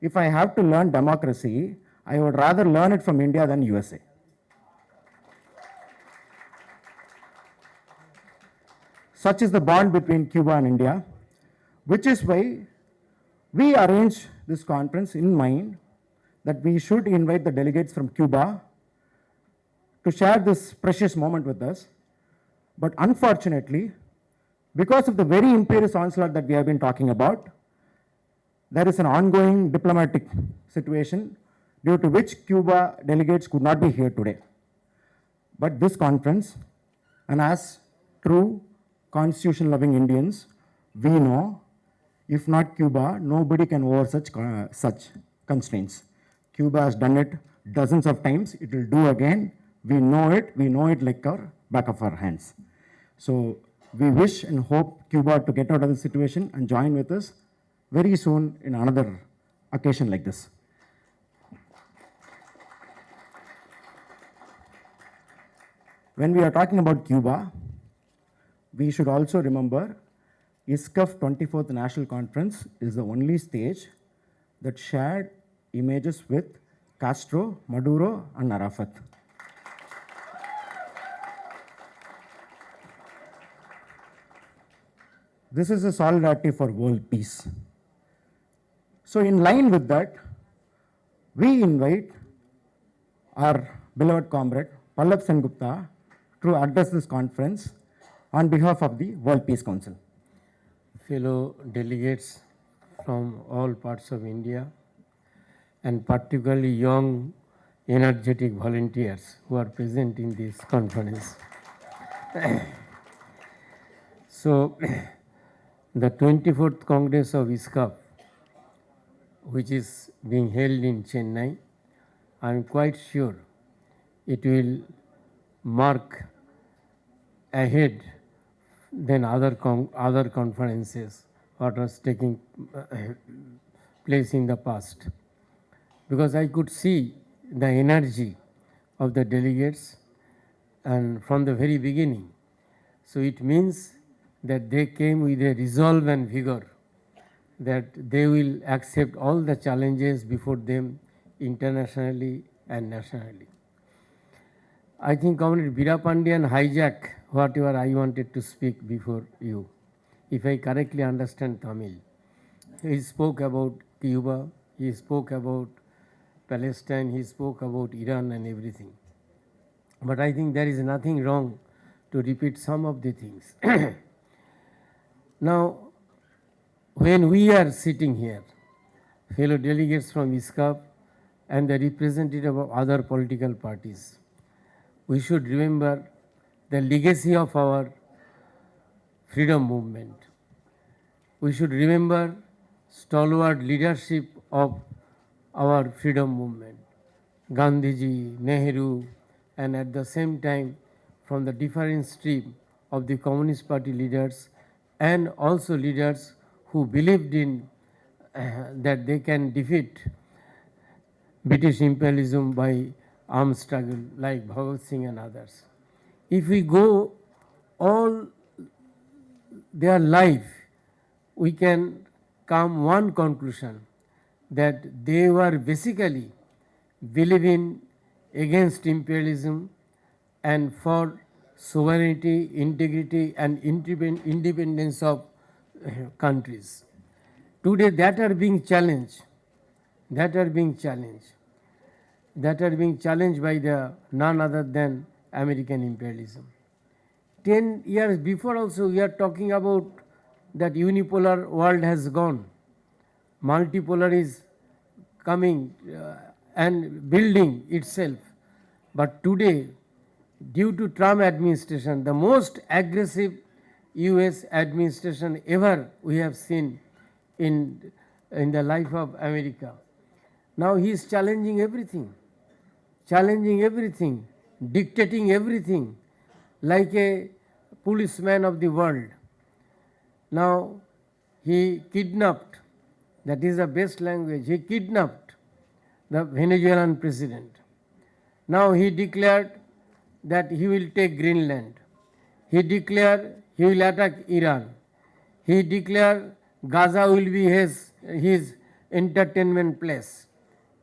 if I have to learn democracy, I would rather learn it from India than USA. Such is the bond between Cuba and India, which is why we arranged this conference in mind that we should invite the delegates from Cuba to share this precious moment with us. But unfortunately, because of the very imperious onslaught that we have been talking about, there is an ongoing diplomatic situation due to which Cuba delegates could not be here today. But this conference, and as true constitution-loving Indians, we know if not Cuba, nobody can over such constraints. Cuba has done it dozens of times. It will do again. We know it. We know it like our back of our hands. So we wish and hope Cuba to get out of the situation and join with us very soon in another occasion like this. When we are talking about Cuba, we should also remember ISCUF 24th National Conference is the only stage that shared images with Castro, Maduro, and Arafat. This is a solidarity for world peace. So in line with that, we invite our beloved comrade Pallav Sengupta to address this conference on behalf of the World Peace Council. Fellow delegates from all parts of India, and particularly young, energetic volunteers who are present in this conference. So, the 24th Congress of ISCUF, which is being held in Chennai, I am quite sure it will mark ahead than other conferences what was taking place in the past, because I could see the energy of the delegates and from the very beginning. So it means that they came with a resolve and vigor that they will accept all the challenges before them internationally, and nationally. I think Comrade Veerapandiyan hijacked whatever I wanted to speak before you, if I correctly understand Tamil. He spoke about Cuba, he spoke about Palestine, he spoke about Iran and everything. But I think there is nothing wrong to repeat some of the things. Now, when we are sitting here, fellow delegates from ISCUF and the representative of other political parties, we should remember the legacy of our freedom movement. We should remember stalwart leadership of our freedom movement, Gandhiji, Nehru, and at the same time from the different stream of the Communist Party leaders and also leaders who believed in that they can defeat British imperialism by armed struggle like Bhagat Singh and others. If we go all their life, we can come one conclusion, that they were basically believing against imperialism and for sovereignty, integrity and independence of countries. Today that are being challenged, that are being challenged by the none other than American imperialism. 10 years before also we are talking about that unipolar world has gone. Multipolar is coming and building itself. But today, due to Trump administration, the most aggressive US administration ever we have seen in the life of America. Now he is challenging everything, dictating everything like a policeman of the world. Now he kidnapped, that is the best language, he kidnapped the Venezuelan president. Now he declared that he will take Greenland. He declared he will attack Iran. He declared Gaza will be his entertainment place.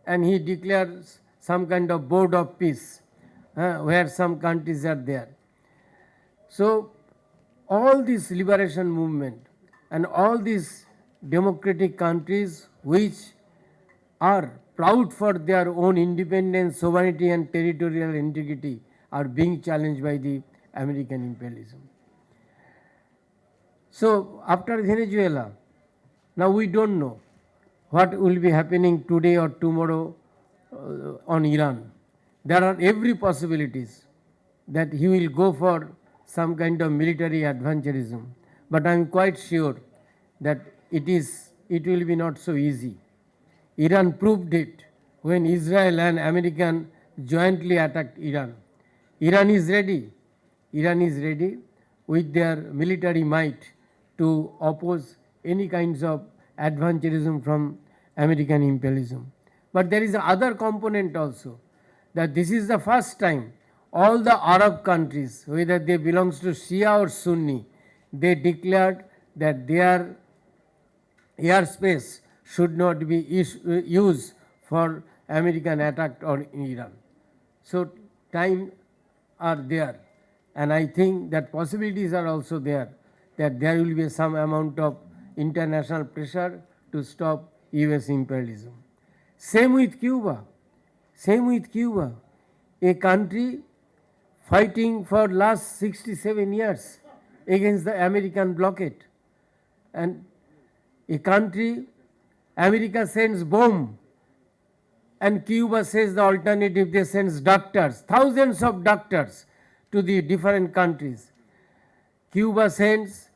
And he declares some kind of board of peace where some countries are there. So all this liberation movement and all these democratic countries which are proud for their own independence, sovereignty and territorial integrity are being challenged by the American imperialism. So after Venezuela, now we don't know what will be happening today or tomorrow on Iran. There are every possibilities that he will go for some kind of military adventurism. But I am quite sure that it will be not so easy. Iran proved it when Israel and American jointly attacked Iran. Iran is ready with their military might to oppose any kinds of adventurism from American imperialism. But there is another component also, that this is the first time all the Arab countries, whether they belongs to Shia or Sunni, they declared that their airspace should not be used for American attack on Iran. So time are there, and I think that possibilities are also there, that there will be some amount of international pressure to stop US imperialism. Same with Cuba, a country fighting for last 67 years against the American blockade, and a country, America sends bomb and Cuba says the alternative, they sends doctors, thousands of doctors to the different countries. Cuba sends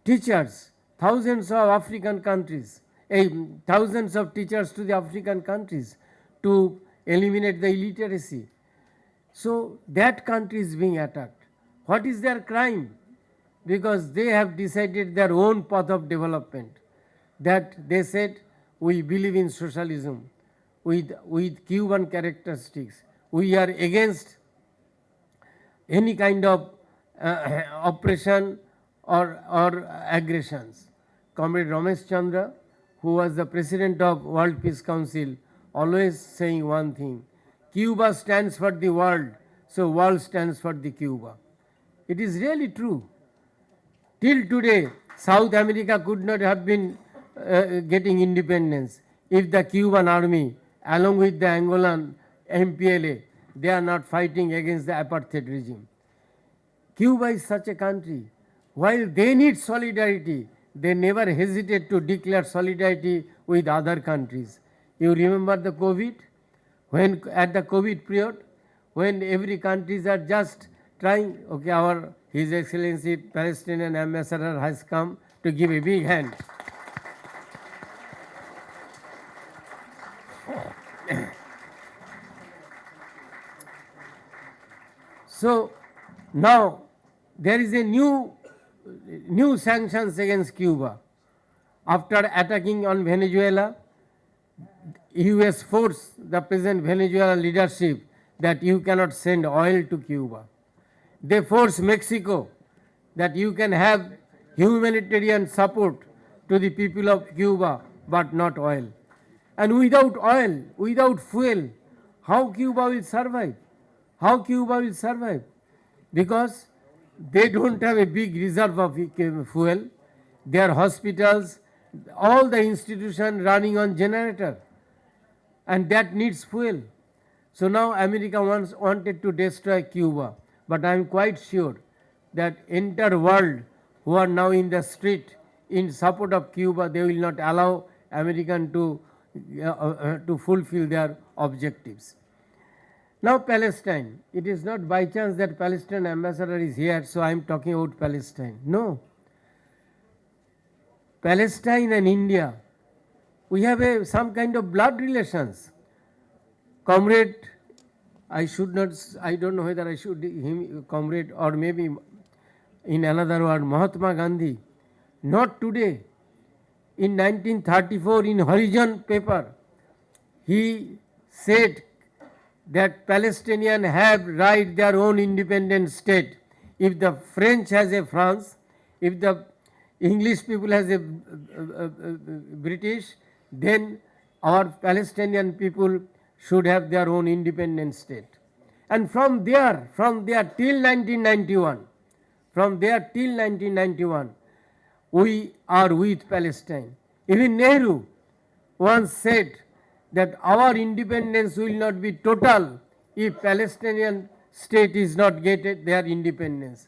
teachers, thousands of African countries, thousands of teachers to the African countries to eliminate the illiteracy. So that country is being attacked. What is their crime? Because they have decided their own path of development, that they said we believe in socialism with Cuban characteristics. We are against any kind of oppression or aggressions. Comrade Ramesh Chandra, who was the president of World Peace Council, always saying one thing, Cuba stands for the world, so world stands for the Cuba. It is really true. Till today, South America could not have been getting independence if the Cuban army, along with the Angolan MPLA, they are not fighting against the apartheid regime. Cuba is such a country. While they need solidarity, they never hesitate to declare solidarity with other countries. You remember the COVID? When at the COVID period, when every countries are just trying, okay, His Excellency Palestinian ambassador has come to give a big hand. So now there is a new sanctions against Cuba. After attacking on Venezuela, US forced the present Venezuelan leadership that you cannot send oil to Cuba. They force Mexico that you can have humanitarian support to the people of Cuba, but not oil. And without oil, without fuel, how Cuba will survive? How Cuba will survive? Because they don't have a big reserve of fuel. Their hospitals, all the institutions running on generator, and that needs fuel. So now America wanted to destroy Cuba, but I am quite sure that entire world who are now in the street in support of Cuba, they will not allow American to fulfill their objectives. Now Palestine, it is not by chance that Palestinian ambassador is here, so I am talking about Palestine. No. Palestine and India, we have some kind of blood relations. Comrade, I don't know whether I should him comrade or maybe in another word, Mahatma Gandhi, not today. In 1934 in Horizon paper, he said that Palestinians have right their own independent state. If the French has a France, if the English people has a British, then our Palestinian people should have their own independent state. And from there till 1991, we are with Palestine. Even Nehru once said that our independence will not be total if Palestinian state is not getting their independence.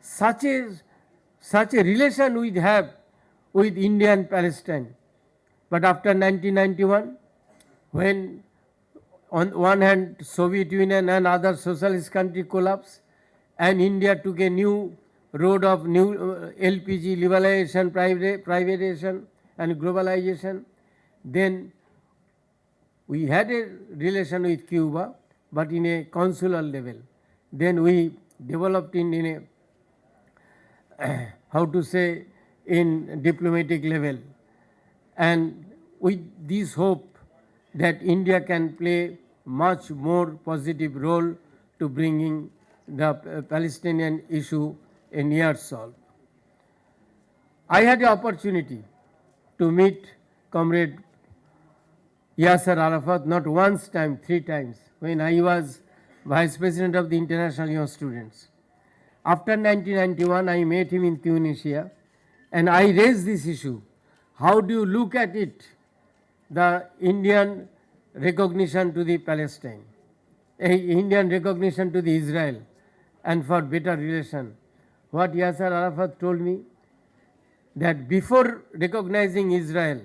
Such a relation we have with India and Palestine. But after 1991, when on one hand Soviet Union and other socialist country collapsed, and India took a new road of new LPG liberalization, privatization and globalization, then we had a relation with Cuba, but in a consular level. Then we developed in a in diplomatic level, and with this hope that India can play much more positive role to bringing the Palestinian issue a near solve. I had the opportunity to meet Comrade Yasser Arafat not once time, 3 times, when I was Vice President of the International Young Students. After 1991, I met him in Tunisia, and I raised this issue. How do you look at it, the Indian recognition to the Palestine, Indian recognition to the Israel, and for better relation? What Yasser Arafat told me, that before recognizing Israel,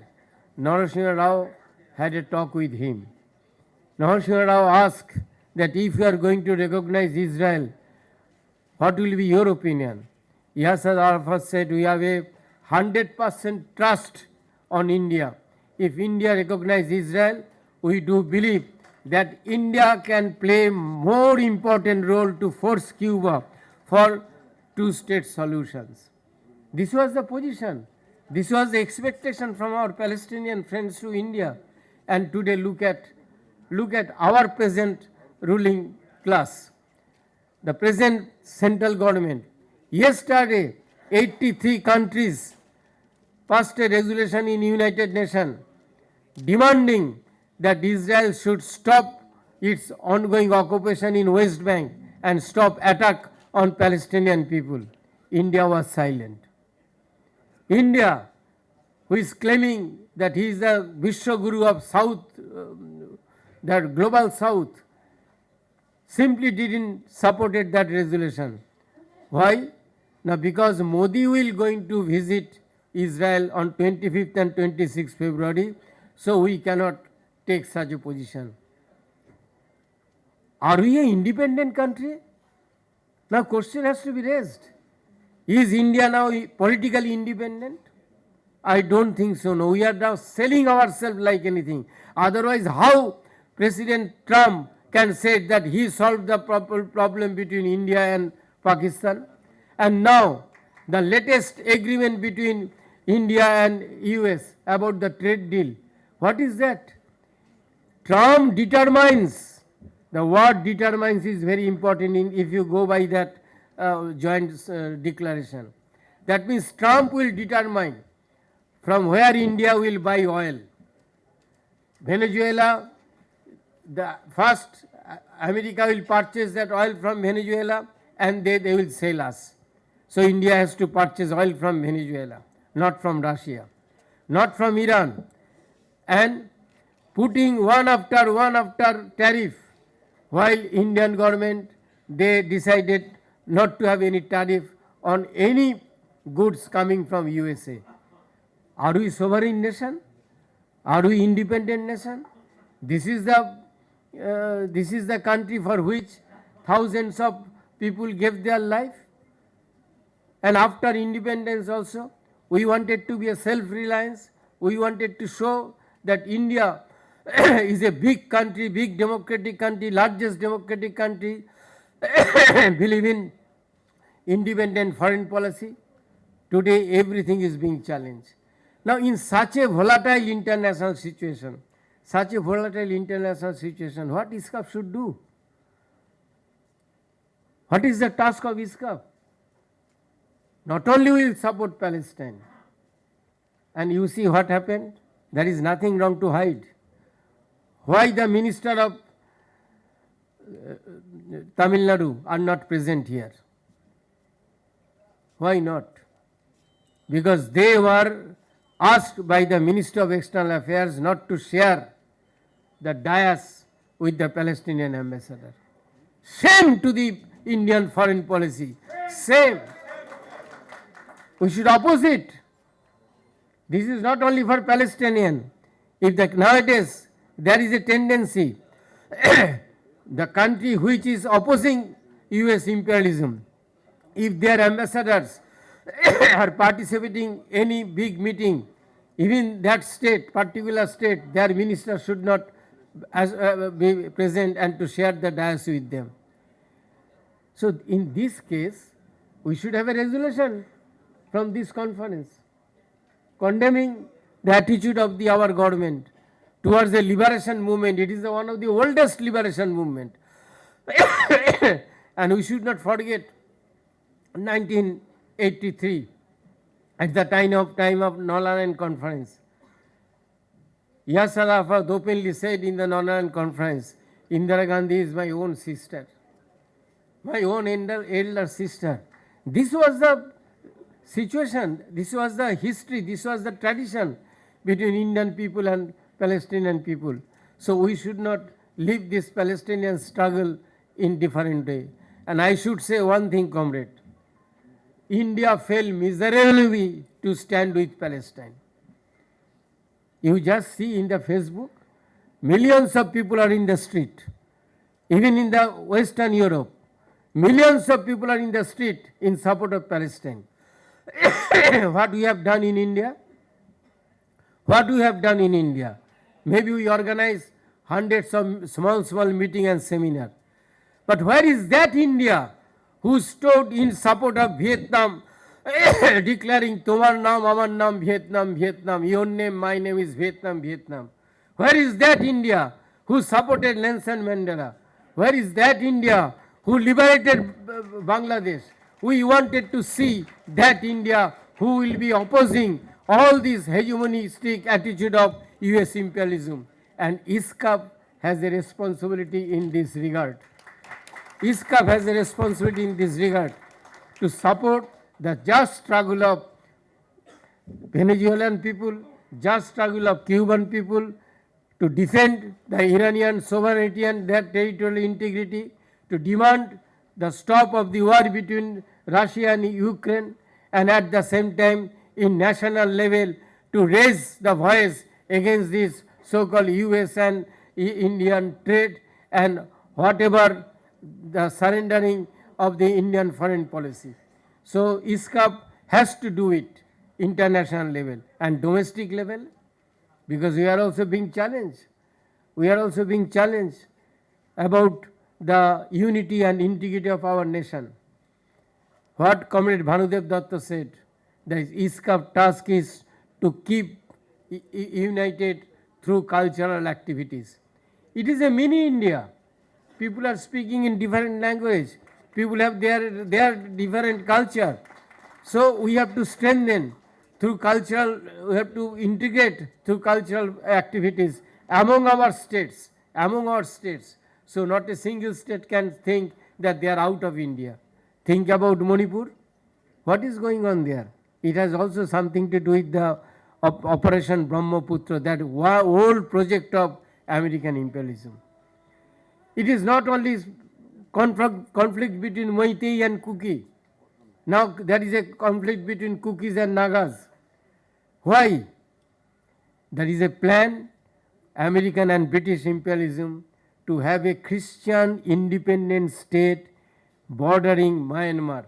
Narasimha Rao had a talk with him. Narasimha Rao asked that if you are going to recognize Israel, what will be your opinion? Yasser Arafat said, we have a 100% trust on India. If India recognizes Israel, we do believe that India can play more important role to force Cuba for 2-state solutions. This was the position. This was the expectation from our Palestinian friends to India. And today look at our present ruling class. The present central government. Yesterday, 83 countries passed a resolution in United Nations demanding that Israel should stop its ongoing occupation in West Bank and stop attack on Palestinian people. India was silent. India, who is claiming that he is the Vishwaguru of South, the global South, simply didn't support that resolution. Why? Now because Modi will going to visit Israel on 25th and 26th February, so we cannot take such a position. Are we an independent country? Now question has to be raised. Is India now politically independent? I don't think so. No, we are now selling ourselves like anything. Otherwise, how President Trump can say that he solved the problem between India and Pakistan? And now, the latest agreement between India and US about the trade deal. What is that? Trump determines, the word determines is very important if you go by that joint declaration. That means Trump will determine from where India will buy oil. Venezuela, the first America will purchase that oil from Venezuela and they will sell us. So India has to purchase oil from Venezuela, not from Russia, not from Iran. And putting one after tariff, while Indian government, they decided not to have any tariff on any goods coming from USA. Are we sovereign nation? Are we independent nation? This is the country for which thousands of people gave their life. And after independence also, we wanted to be a self-reliance. We wanted to show that India is a big country, big democratic country, largest democratic country, believe in independent foreign policy. Today everything is being challenged. Now in such a volatile international situation, what ISCUF should do? What is the task of ISCUF? Not only will support Palestine, and you see what happened, there is nothing wrong to hide. Why the Minister of Tamil Nadu are not present here? Why not? Because they were asked by the Minister of External Affairs not to share the dais with the Palestinian ambassador. Shame to the Indian foreign policy. Shame. We should oppose it. This is not only for Palestinian. If nowadays there is a tendency, the country which is opposing US imperialism, if their ambassadors are participating any big meeting, even that state, particular state, their minister should not be present and to share the dais with them. So in this case, we should have a resolution from this conference condemning the attitude of our government towards the liberation movement. It is one of the oldest liberation movement. And we should not forget 1983, at the time of Nalaran conference. Yasser Arafat openly said in the Nalaran conference, Indira Gandhi is my own sister, my own elder sister. This was the situation, this was the history, this was the tradition between Indian people and Palestinian people. So we should not leave this Palestinian struggle in different way. And I should say one thing, comrade. India failed miserably to stand with Palestine. You just see in the Facebook, millions of people are in the street. Even in the Western Europe, millions of people are in the street in support of Palestine. What we have done in India? What we have done in India? Maybe we organize hundreds of small meeting and seminar. But where is that India who stood in support of Vietnam, declaring Tomar naam, Amar naam, Vietnam, Vietnam, your name, my name is Vietnam, Vietnam. Where is that India who supported Nelson Mandela? Where is that India who liberated Bangladesh? We wanted to see that India who will be opposing all this hegemonistic attitude of US imperialism. And ISCUF has a responsibility in this regard. ISCUF has a responsibility in this regard to support the just struggle of Venezuelan people, just struggle of Cuban people, to defend the Iranian sovereignty and their territorial integrity, to demand the stop of the war between Russia and Ukraine, and at the same time in national level to raise the voice against this so-called US and Indian trade and whatever the surrendering of the Indian foreign policy. So ISCUF has to do it international level and domestic level, because we are also being challenged. We are also being challenged about the unity and integrity of our nation. What Comrade Bhanudev Datta said, the ISCUF task is to keep united through cultural activities. It is a mini India. People are speaking in different language. People have their different culture. So we have to strengthen through cultural, we have to integrate through cultural activities among our states, So not a single state can think that they are out of India. Think about Manipur. What is going on there? It has also something to do with the Operation Brahmaputra, that old project of American imperialism. It is not only conflict between Meitei and Kuki. Now there is a conflict between Kukis and Nagas. Why? There is a plan, American and British imperialism, to have a Christian independent state bordering Myanmar,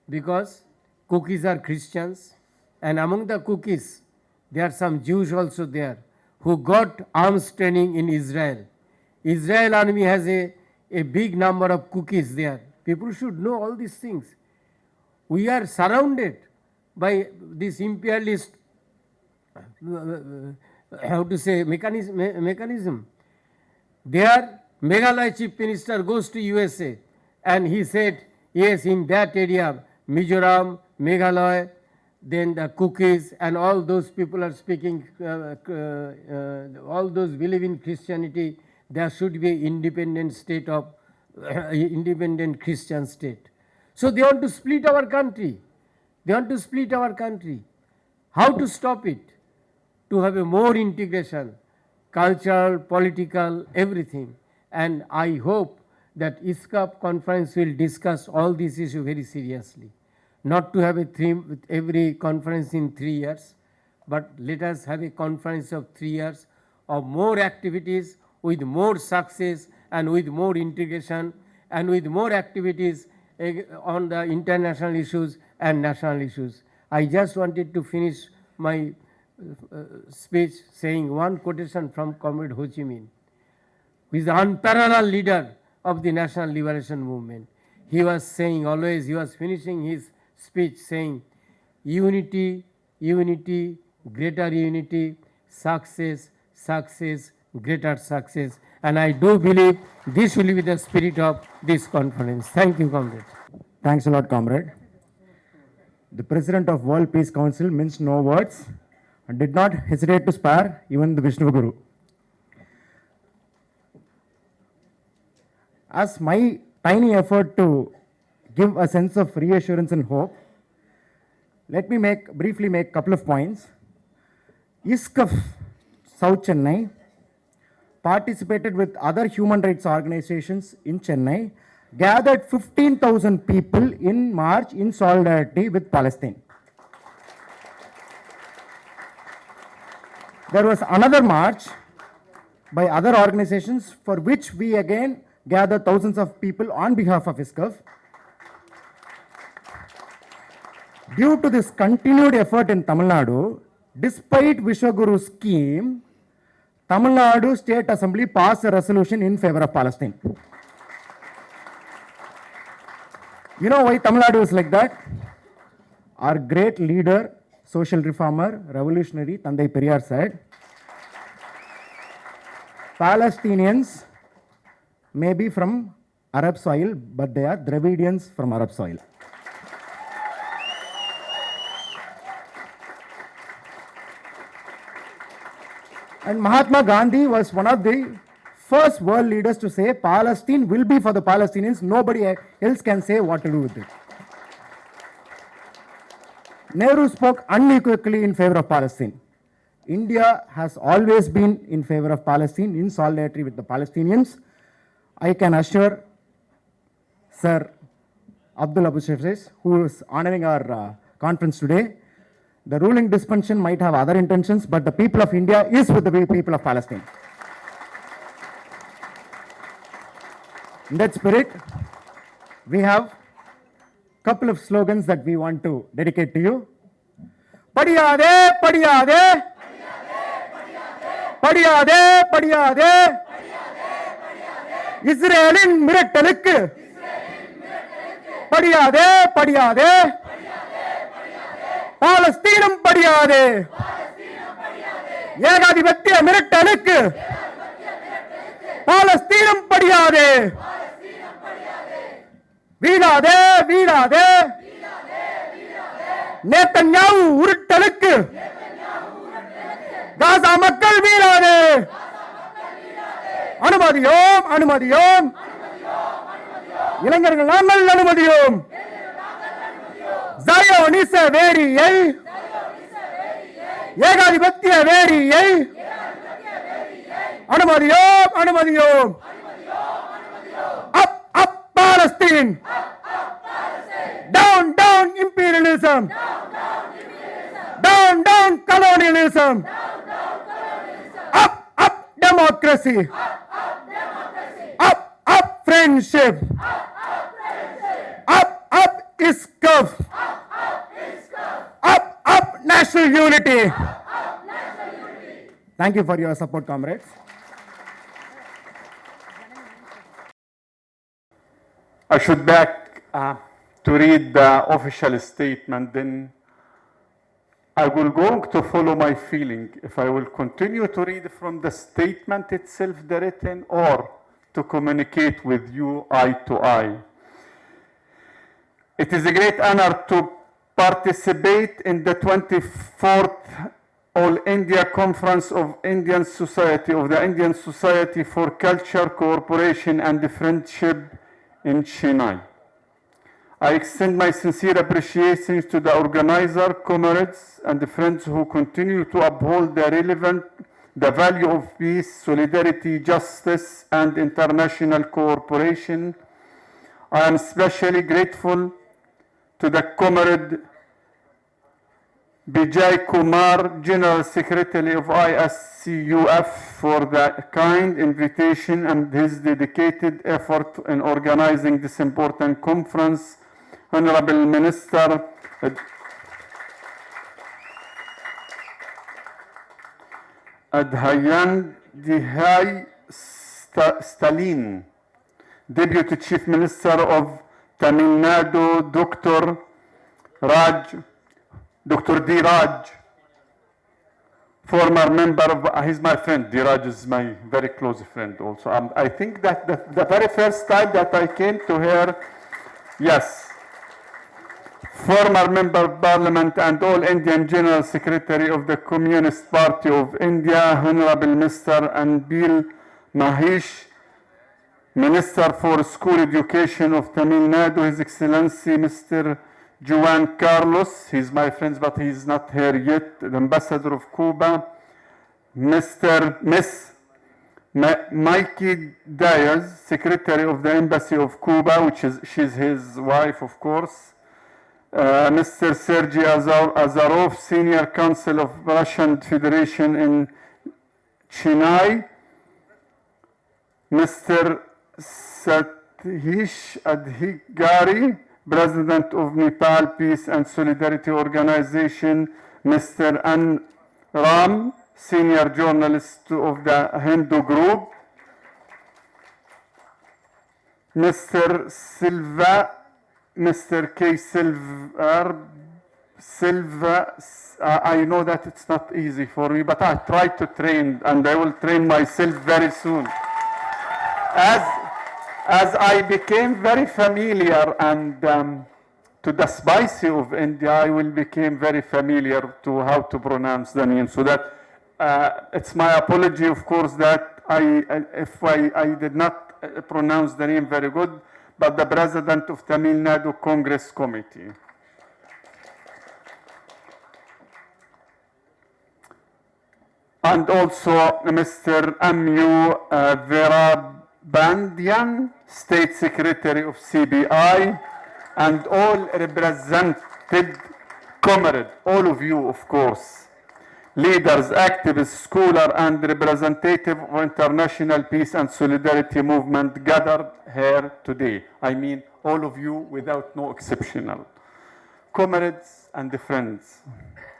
because Kukis are Christians, and among the Kukis there are some Jews also there who got arms training in Israel. Israel army has a big number of Kukis there. People should know all these things. We are surrounded by this imperialist mechanism. There, Meghalaya chief minister goes to USA and he said, yes, in that area, Mizoram, Meghalaya, then the Kukis and all those people are speaking, all those believe in Christianity, there should be an independent state of, independent Christian state. So they want to split our country. How to stop it? To have a more integration, cultural, political, everything. And I hope that ISCUF conference will discuss all these issues very seriously. Not to have a theme with every conference in 3 years, but let us have a conference of 3 years of more activities with more success and with more integration and with more activities on the international issues and national issues. I just wanted to finish my speech saying one quotation from Comrade Ho Chi Minh, who is the unparalleled leader of the national liberation movement. He was saying always, he was finishing his speech saying, unity, unity, greater unity, success, success, greater success. And I do believe this will be the spirit of this conference. Thank you, comrade. Thanks a lot, comrade. The President of World Peace Council minced no words and did not hesitate to spare even the Vishnu Guru. As my tiny effort to give a sense of reassurance and hope, let me briefly make a couple of points. ISCUF South Chennai participated with other human rights organizations in Chennai, gathered 15,000 people in March in solidarity with Palestine. There was another march by other organizations for which we again gathered thousands of people on behalf of ISCUF. Due to this continued effort in Tamil Nadu, despite Vishwaguru's scheme, Tamil Nadu State Assembly passed a resolution in favor of Palestine. You know why Tamil Nadu is like that? Our great leader, social reformer, revolutionary, Tandai Periyar said, Palestinians may be from Arab soil, but they are Dravidians from Arab soil. And Mahatma Gandhi was one of the first world leaders to say Palestine will be for the Palestinians. Nobody else can say what to do with it. Nehru spoke unequivocally in favor of Palestine. India has always been in favor of Palestine, in solidarity with the Palestinians. I can assure Sir Abdul Abu Shafis, who is honoring our conference today, the ruling dispensation might have other intentions, but the people of India is with the people of Palestine. In that spirit, we have couple of slogans that we want to dedicate to you. Padiyade, padiyade, padiyade, padiyade, Israelin mirattalukku, padiyade, padiyade, Palestinum padiyade, Yegadipatya mirattalukku, Palestinum padiyade, வீடாதே வீடாதே நேத்தன்யாவு உருட்டலுக்கு காசா மக்கள் வீடாதே அனுமதியோம் அனுமதியோம் இளைஞர்கள் நாங்கள் அனுமதியோம் ஜயோனிச வேரியை ஏகாதிபத்திய வேரியை அனுமதியோம் அனுமதியோம் Palestine! Down, down imperialism! Down, down colonialism! Up, up democracy! Up, up friendship! Up, up ISCUF! Up, up national unity! Thank you for your support, comrades. I should back to read the official statement, then I will go to follow my feeling. If I will continue to read from the statement itself, the written, or to communicate with you eye to eye. It is a great honor to participate in the 24th All India Conference of Indian Society, of the Indian Society for Culture, Cooperation and Friendship in Chennai. I extend my sincere appreciation to the organizer, comrades, and the friends who continue to uphold the value of peace, solidarity, justice, and international cooperation. I am especially grateful to the comrade Bijay Kumar, General Secretary of ISCUF, for the kind invitation and his dedicated effort in organizing this important conference. Honorable Minister Adhayan Dihai Stalin, Deputy Chief Minister of Tamil Nadu, Dr. D. Raj, former member of, he's my friend, D. Raj is my very close friend also. I think that the very first time that I came to her, yes, former member of parliament and all Indian General Secretary of the Communist Party of India, Honorable Mr. Anbil Mahesh, Minister for School Education of Tamil Nadu, His Excellency Mr. Juan Carlos, he's my friend, but he's not here yet, the Ambassador of Cuba, Miss Mikey Diaz, Secretary of the Embassy of Cuba, she's his wife, of course, Mr. Sergei Azarov, Senior Counsel of Russian Federation in Chennai, Mr. Satish Adhikari, President of Nepal Peace and Solidarity Organization, Mr. An Ram, Senior Journalist of the Hindu Group, Mr. Silva, Mr. K. Silva, I know that it's not easy for me, but I try to train, and I will train myself very soon. As I became very familiar and to the spicy of India, I will become very familiar to how to pronounce the name. So that it's my apology, of course, that I did not pronounce the name very good, but the president of Tamil Nadu Congress Committee. And also Mr. M.U. Verabandian, State Secretary of CBI, and all represented comrades, all of you, of course, leaders, activists, scholars, and representatives of international peace and solidarity movement gathered here today. I mean, all of you without no exceptional. Comrades and friends,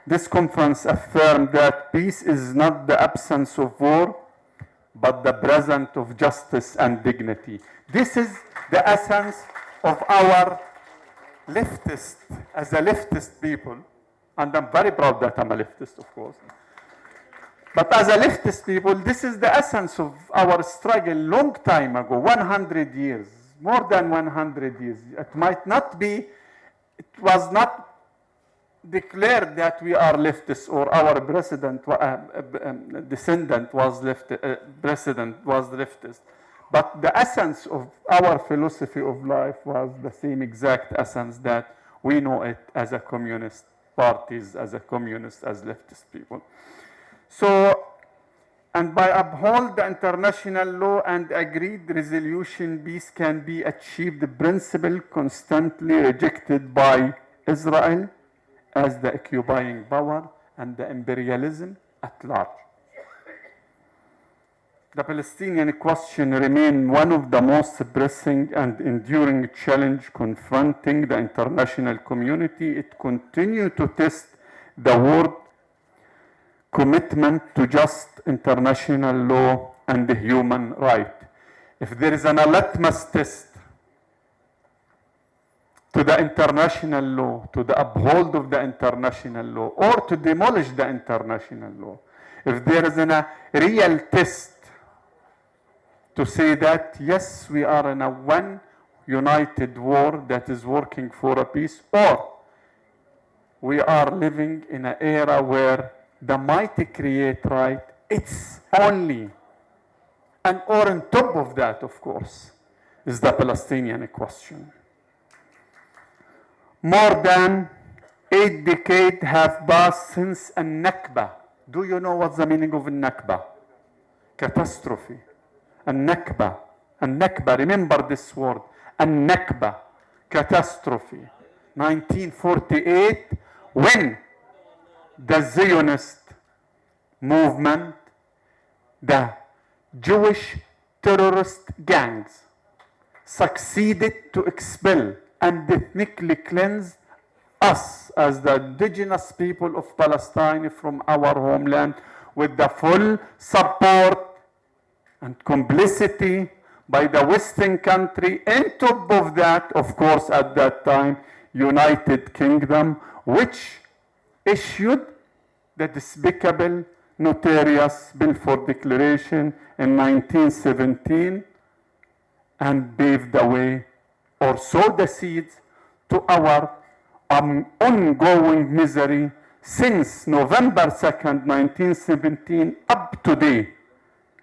this conference affirmed that peace is not the absence of war, but the presence of justice and dignity. This is the essence of our leftist, as a leftist people, and I'm very proud that I'm a leftist, of course. But as a leftist people, this is the essence of our struggle long time ago, 100 years, more than 100 years. It might not be, it was not declared that we are leftists or our president, descendant was president was leftist. But the essence of our philosophy of life was the same exact essence that we know it as a communist parties, as a communist, as leftist people. So, and by uphold the international law and agreed resolution, peace can be achieved, the principle constantly rejected by Israel as the occupying power and the imperialism at large. The Palestinian question remains one of the most pressing and enduring challenges confronting the international community. It continues to test the world commitment to just international law and human rights. If there is a litmus test to the international law, to the uphold of the international law, or to demolish the international law, if there is a real test to say that, yes, we are in a one united war that is working for a peace, or we are living in an era where the mighty create right, it's only, and or on top of that, of course, is the Palestinian question. More than 8 decades have passed since a Nakba. Do you know what's the meaning of a Nakba? Catastrophe. A Nakba. A Nakba. Remember this word. A Nakba. Catastrophe. 1948, when the Zionist movement, the Jewish terrorist gangs, succeeded to expel and ethnically cleanse us as the indigenous people of Palestine from our homeland, with the full support and complicity by the Western country. On top of that, of course, at that time, United Kingdom, which issued the despicable, notorious Balfour Declaration in 1917 and paved the way or sowed the seeds to our ongoing misery since November 2nd, 1917 up to today.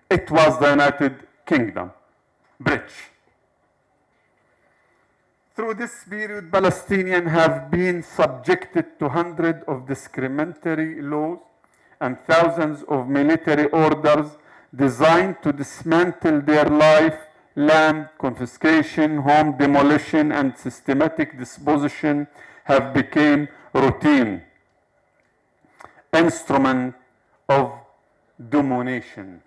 It was the United Kingdom bridge. Through this period, Palestinians have been subjected to hundreds of discriminatory laws and thousands of military orders designed to dismantle their life, land confiscation, home demolition, and systematic disposition have become routine instrument of domination.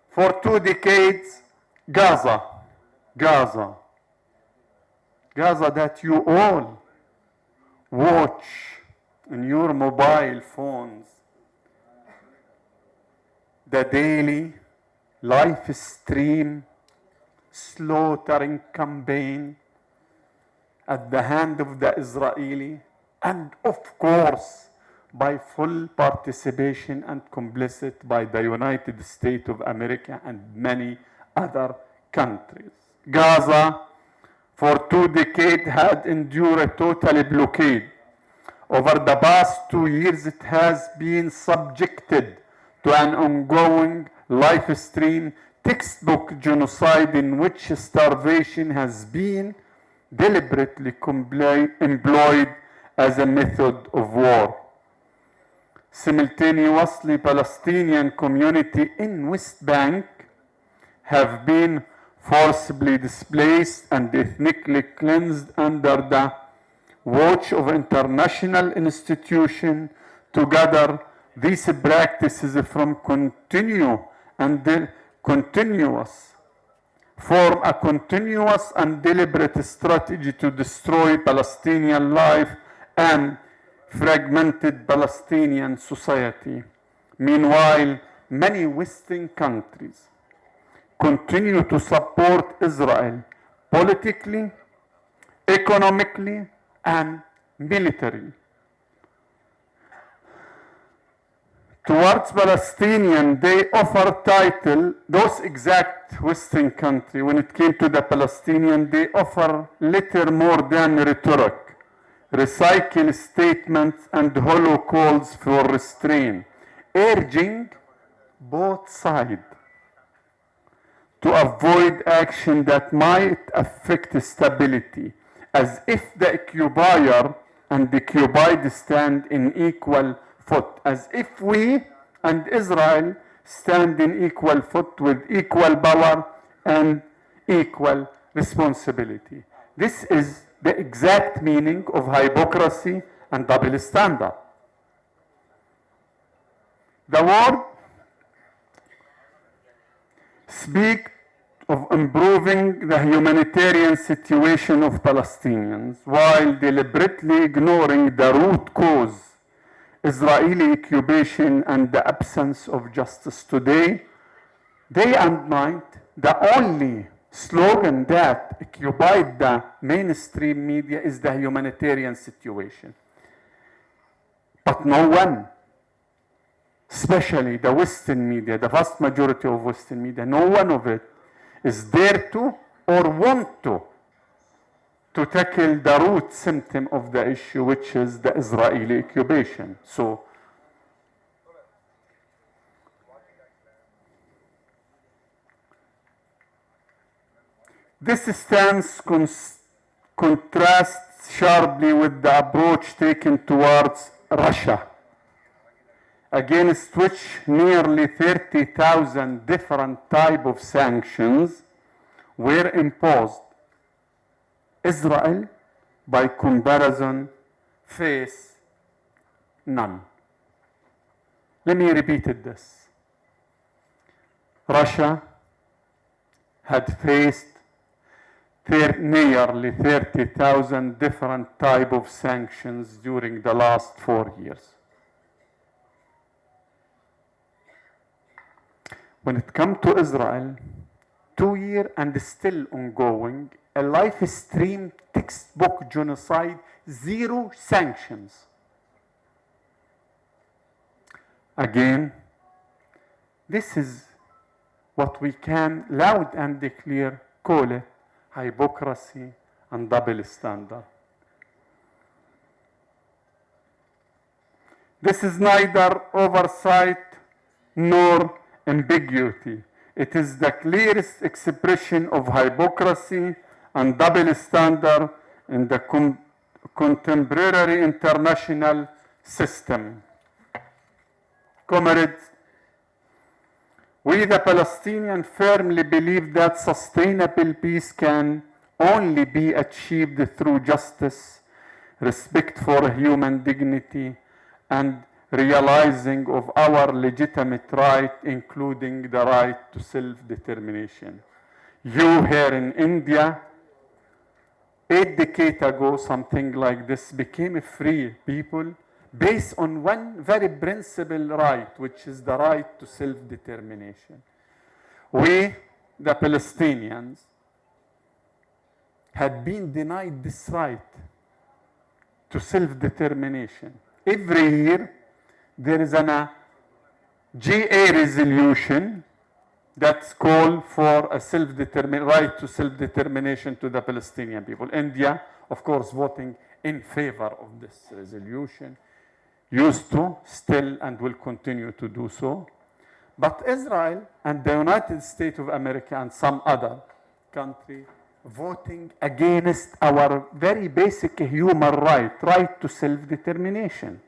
For 2 decades, Gaza that you all watch in your mobile phones, the daily live stream slaughtering campaign at the hand of the Israeli, and of course by full participation and complicit by the United States of America and many other countries. Gaza for 2 decades had endured a total blockade. Over the past 2 years, it has been subjected to an ongoing live stream textbook genocide in which starvation has been deliberately employed as a method of war. Simultaneously, Palestinian community in West Bank have been forcibly displaced and ethnically cleansed under the watch of international institutions. Together, these practices form a continuous and deliberate strategy to destroy Palestinian life and fragmented Palestinian society. Meanwhile, many Western countries continue to support Israel politically, economically, and militarily. Towards Palestinians, they offer title, those exact Western countries, when it came to the Palestinian, they offer little more than rhetoric, recycle statements and hollow calls for restraint, urging both sides to avoid action that might affect stability, as if the occupier and the occupied stand in equal foot, as if we and Israel stand in equal foot with equal power and equal responsibility. This is the exact meaning of hypocrisy and double standard. The word speaks of improving the humanitarian situation of Palestinians while deliberately ignoring the root cause, Israeli occupation and the absence of justice. Today, day and night, the only slogan that occupied the mainstream media is the humanitarian situation. But no one, especially the Western media, the vast majority of Western media, no one of it is there to or want to tackle the root symptom of the issue, which is the Israeli occupation. So, this stance contrasts sharply with the approach taken towards Russia, against which nearly 30,000 different types of sanctions were imposed. Israel, by comparison, faced none. Let me repeat this. Russia had faced nearly 30,000 different types of sanctions during the last 4 years. When it comes to Israel, 2 years and still ongoing, a live stream textbook genocide, 0 sanctions. Again, this is what we can loud and clear call it hypocrisy and double standard. This is neither oversight nor ambiguity. It is the clearest expression of hypocrisy and double standard in the contemporary international system. Comrades, we the Palestinians firmly believe that sustainable peace can only be achieved through justice, respect for human dignity, and realizing of our legitimate right, including the right to self-determination. You here in India, 8 decades ago, something like this, became a free people based on one very principal right, which is the right to self-determination. We, the Palestinians, had been denied this right to self-determination. Every year, there is a GA resolution that's called for a right to self-determination to the Palestinian people. India, of course, voting in favor of this resolution, used to, still, and will continue to do so. But Israel and the United States of America and some other country voting against our very basic human right to self-determination.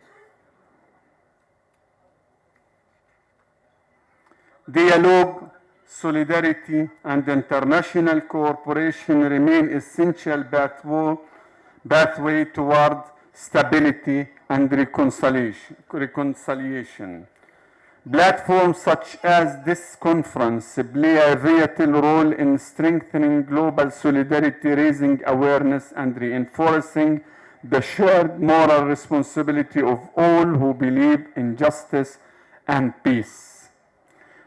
Dialogue, solidarity, and international cooperation remain essential pathway toward stability and reconciliation. Platforms such as this conference play a vital role in strengthening global solidarity, raising awareness, and reinforcing the shared moral responsibility of all who believe in justice and peace.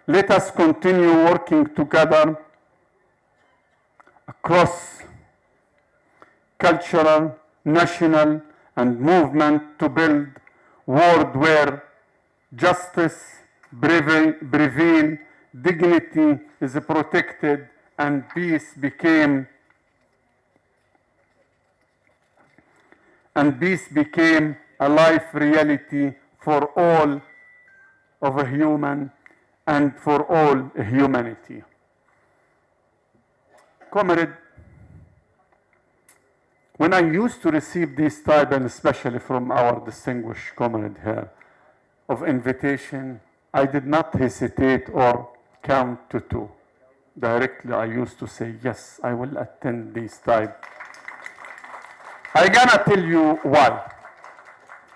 Let us continue working together across cultural, national, and movement to build a world where justice prevail, dignity is protected, and peace became a life reality for all of a human and for all humanity. Comrade, when I used to receive these type, and especially from our distinguished comrade here, of invitation, I did not hesitate or count to two. Directly, I used to say, yes, I will attend this type. I gonna tell you why.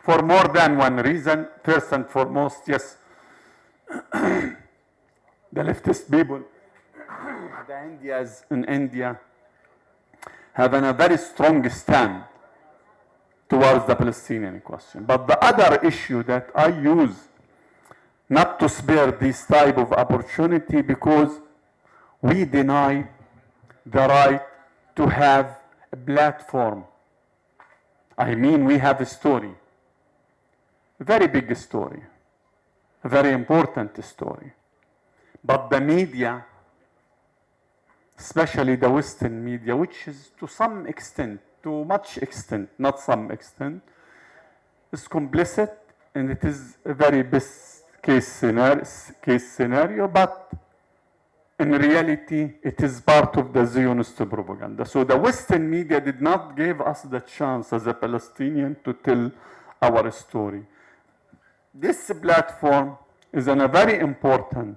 For more than one reason. First and foremost, yes, the leftist people, the Indians in India, have a very strong stand towards the Palestinian question. But the other issue that I use not to spare this type of opportunity, because we deny the right to have a platform. I mean, we have a story, a very big story, a very important story. But the media, especially the Western media, which is to some extent, to much extent, not some extent, is complicit, and it is a very best case scenario, but in reality, it is part of the Zionist propaganda. So the Western media did not give us the chance as a Palestinian to tell our story. This platform is a very important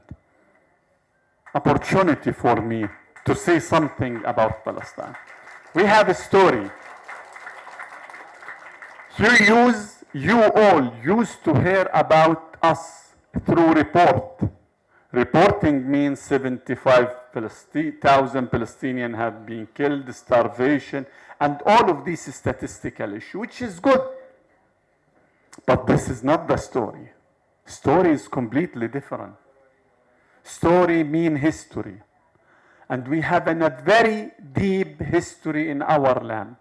opportunity for me to say something about Palestine. We have a story. You all used to hear about us through reporting means 75,000 Palestinians have been killed, starvation, and all of these statistical issues, which is good. But this is not the story. Story is completely different. Story means history. And we have a very deep history in our land.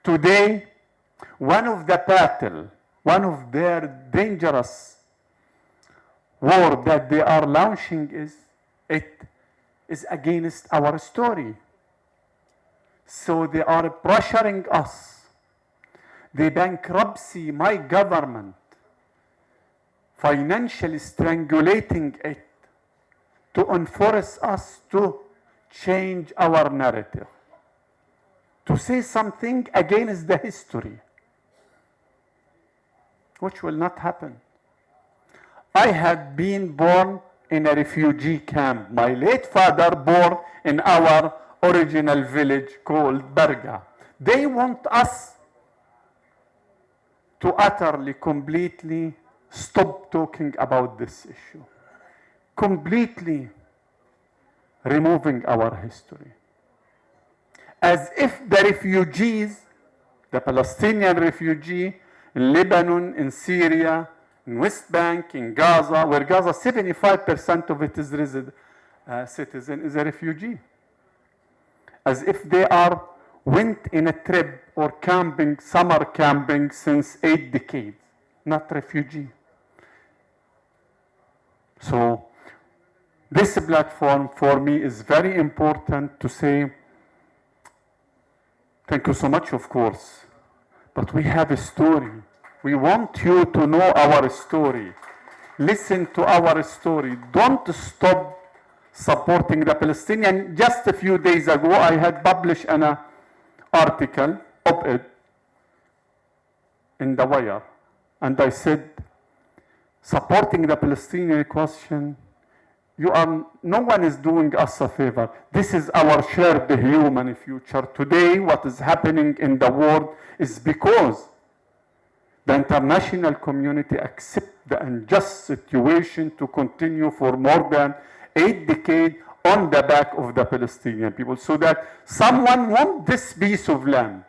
Today, one of their dangerous war that they are launching is against our story. So they are pressuring us. They bankruptcy my government, financially strangulating it to enforce us to change our narrative, to say something against the history, which will not happen. I had been born in a refugee camp. My late father born in our original village called Berga. They want us to utterly, completely stop talking about this issue. Completely removing our history. As if the refugees, the Palestinian refugee in Lebanon, in Syria, in West Bank, in Gaza, where Gaza 75% of it is citizen is a refugee. As if they went in a trip or camping, summer camping since 8 decades, not refugee. So this platform for me is very important to say, thank you so much, of course, but we have a story. We want you to know our story. listen to our story. Don't stop supporting the Palestinian. Just a few days ago, I had published an article, op-ed, in the Wire, and I said, supporting the Palestinian question, no one is doing us a favor. This is our shared human future. Today, what is happening in the world is because the international community accepts the unjust situation to continue for more than 8 decades on the back of the Palestinian people, so that someone wants this piece of land.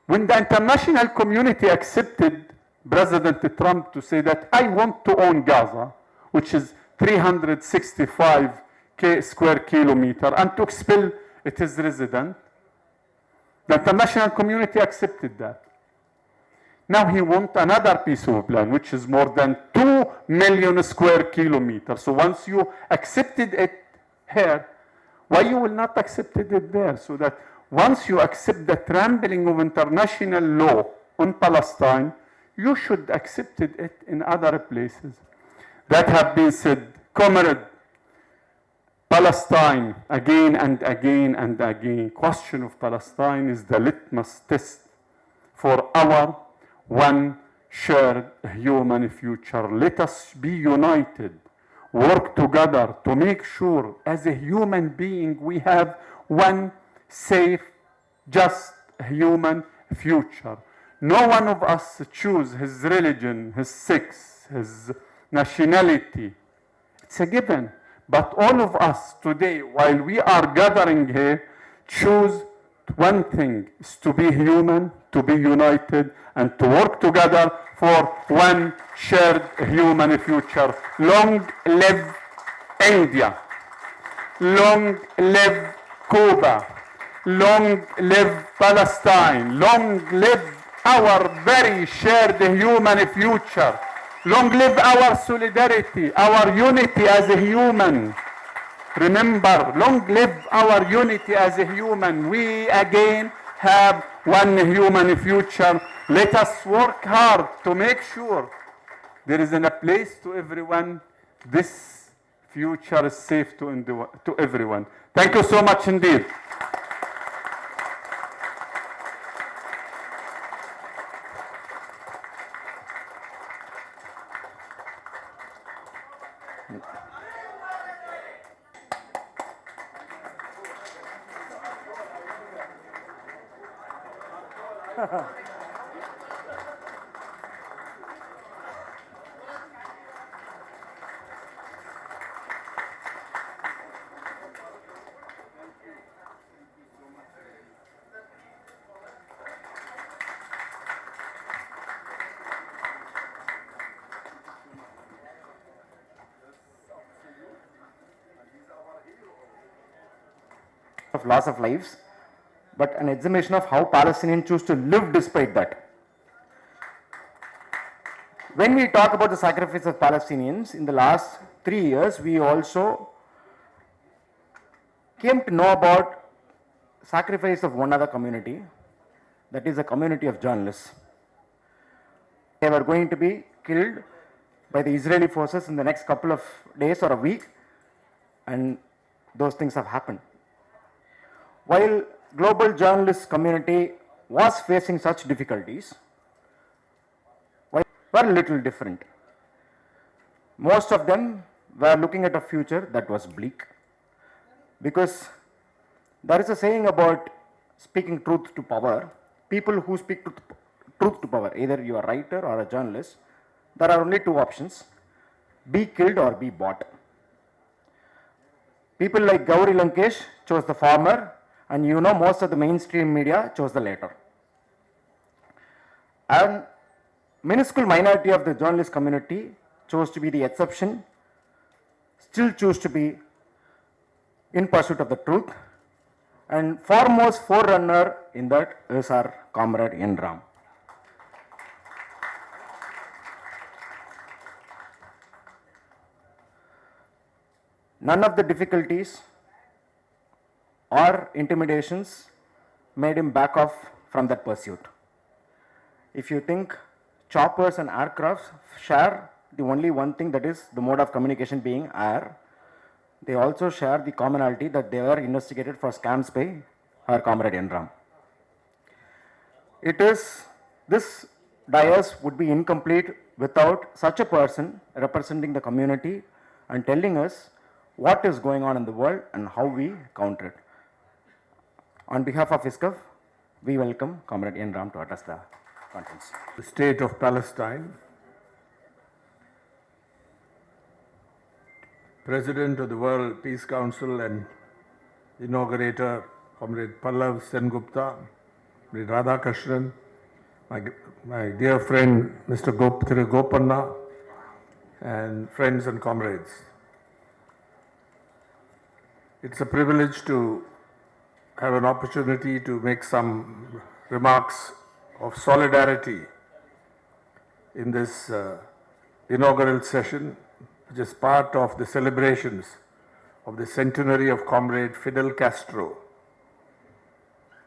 When the international community accepted President Trump to say that I want to own Gaza, which is 365 square kilometers, and to expel its residents, the international community accepted that. Now he wants another piece of land, which is more than 2 million square kilometers. So once you accepted it here, why you will not accept it there? So that once you accept the trampling of international law on Palestine, you should accept it in other places. That have been said, comrade, Palestine, again and again and again. Question of Palestine is the litmus test for our one shared human future. Let us be united, work together to make sure as a human being we have one safe, just human future. No one of us choose his religion, his sex, his nationality. It's a given. But all of us today, while we are gathering here, choose one thing, is to be human, to be united, and to work together for one shared human future. Long live India. Long live Cuba. Long live Palestine. Long live our very shared human future. Long live our solidarity, our unity as a human. Remember, long live our unity as a human. We again have one human future. Let us work hard to make sure there is a place to everyone. This future is safe to everyone. Thank you so much indeed. Of loss of lives, but an examination of how Palestinians choose to live despite that. When we talk about the sacrifice of Palestinians in the last 3 years, we also came to know about sacrifice of one other community, that is a community of journalists. They were going to be killed by the Israeli forces in the next couple of days or a week, and those things have happened. While global journalist community was facing such difficulties, were a little different. Most of them were looking at a future that was bleak, because there is a saying about speaking truth to power. People who speak truth to power, either you are a writer or a journalist, there are only two options: be killed or be bought. People like Gauri Lankesh chose the former, and you know most of the mainstream media chose the latter. And minuscule minority of the journalist community chose to be the exception, still choose to be in pursuit of the truth, and foremost forerunner in that is our comrade N. Ram. None of the difficulties or intimidations made him back off from that pursuit. If you think choppers and aircrafts share the only one thing, that is the mode of communication being air. They also share the commonality that they were investigated for scams by our comrade Enram. This dais would be incomplete without such a person representing the community and telling us what is going on in the world and how we counter it. On behalf of ISCUF, we welcome Comrade Enram to address the conference. The state of Palestine, President of the World Peace Council and inaugurator, Comrade Pallav Sengupta, Comrade Radhakrishnan, my dear friend Mr. Gopanna, and friends and comrades. It's a privilege to have an opportunity to make some remarks of solidarity in this inaugural session, which is part of the celebrations of the centenary of Comrade Fidel Castro.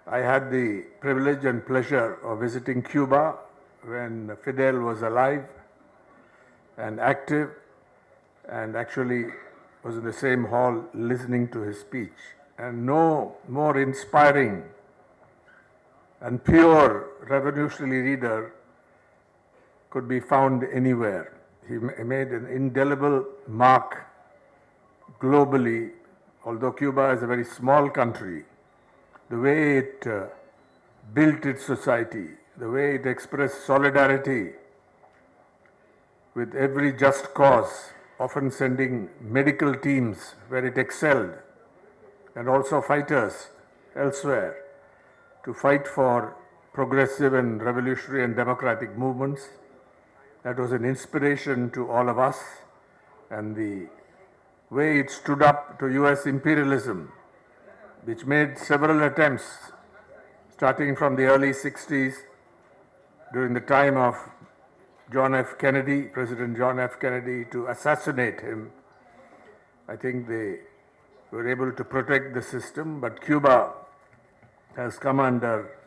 I had the privilege and pleasure of visiting Cuba when Fidel was alive and active, and actually was in the same hall listening to his speech. And no more inspiring and pure revolutionary leader could be found anywhere. He made an indelible mark globally, although Cuba is a very small country. The way it built its society, the way it expressed solidarity with every just cause, often sending medical teams where it excelled, and also fighters elsewhere to fight for progressive and revolutionary and democratic movements. That was an inspiration to all of us, and the way it stood up to US imperialism, which made several attempts starting from the early 60s during the time of John F. Kennedy, President John F. Kennedy, to assassinate him. I think they were able to protect the system, but Cuba has come under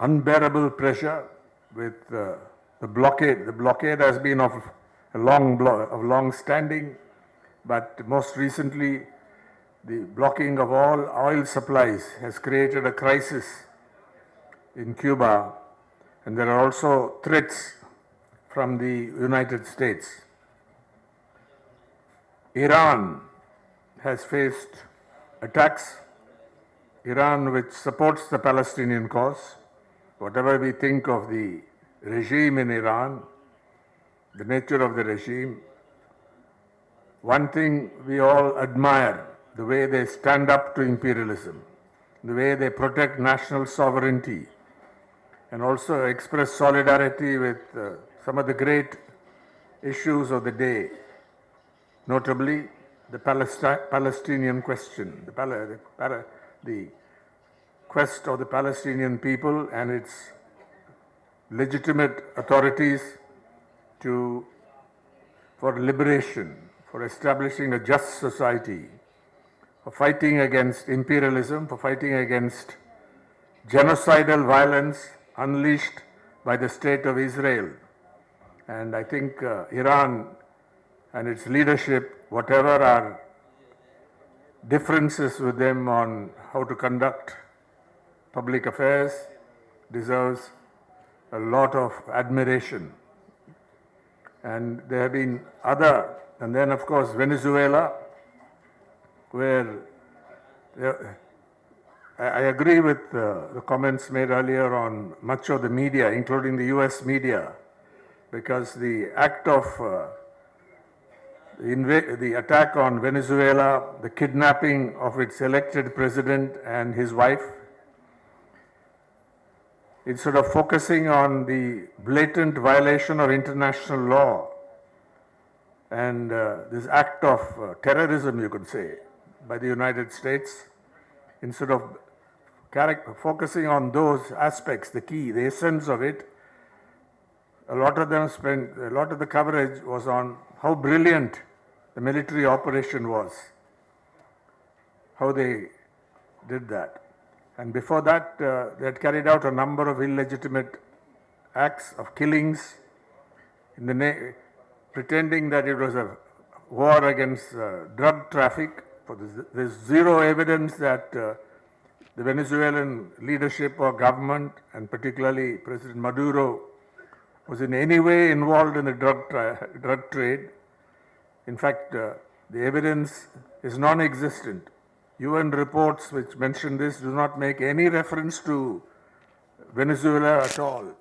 unbearable pressure with the blockade. The blockade has been of long standing, but most recently, the blocking of all oil supplies has created a crisis in Cuba, and there are also threats from the United States. Iran has faced attacks. Iran, which supports the Palestinian cause, whatever we think of the regime in Iran, the nature of the regime, one thing we all admire: the way they stand up to imperialism, the way they protect national sovereignty, and also express solidarity with some of the great issues of the day, notably the Palestinian question, the quest of the Palestinian people and its legitimate authorities for liberation, for establishing a just society, for fighting against imperialism, for fighting against genocidal violence unleashed by the state of Israel. And I think Iran and its leadership, whatever our differences with them on how to conduct public affairs, deserves a lot of admiration. And there have been other, and then of course Venezuela, where I agree with the comments made earlier on much of the media, including the US media, because the act of the attack on Venezuela, the kidnapping of its elected president and his wife, instead of focusing on the blatant violation of international law and this act of terrorism, you could say, by the United States, instead of focusing on those aspects, the key, the essence of it, a lot of the coverage was on how brilliant the military operation was, how they did that. And before that, they had carried out a number of illegitimate acts of killings in pretending that it was a war against drug traffic. There's zero evidence that the Venezuelan leadership or government, and particularly President Maduro, was in any way involved in the drug trade. In fact, the evidence is non-existent. UN reports which mention this do not make any reference to Venezuela at all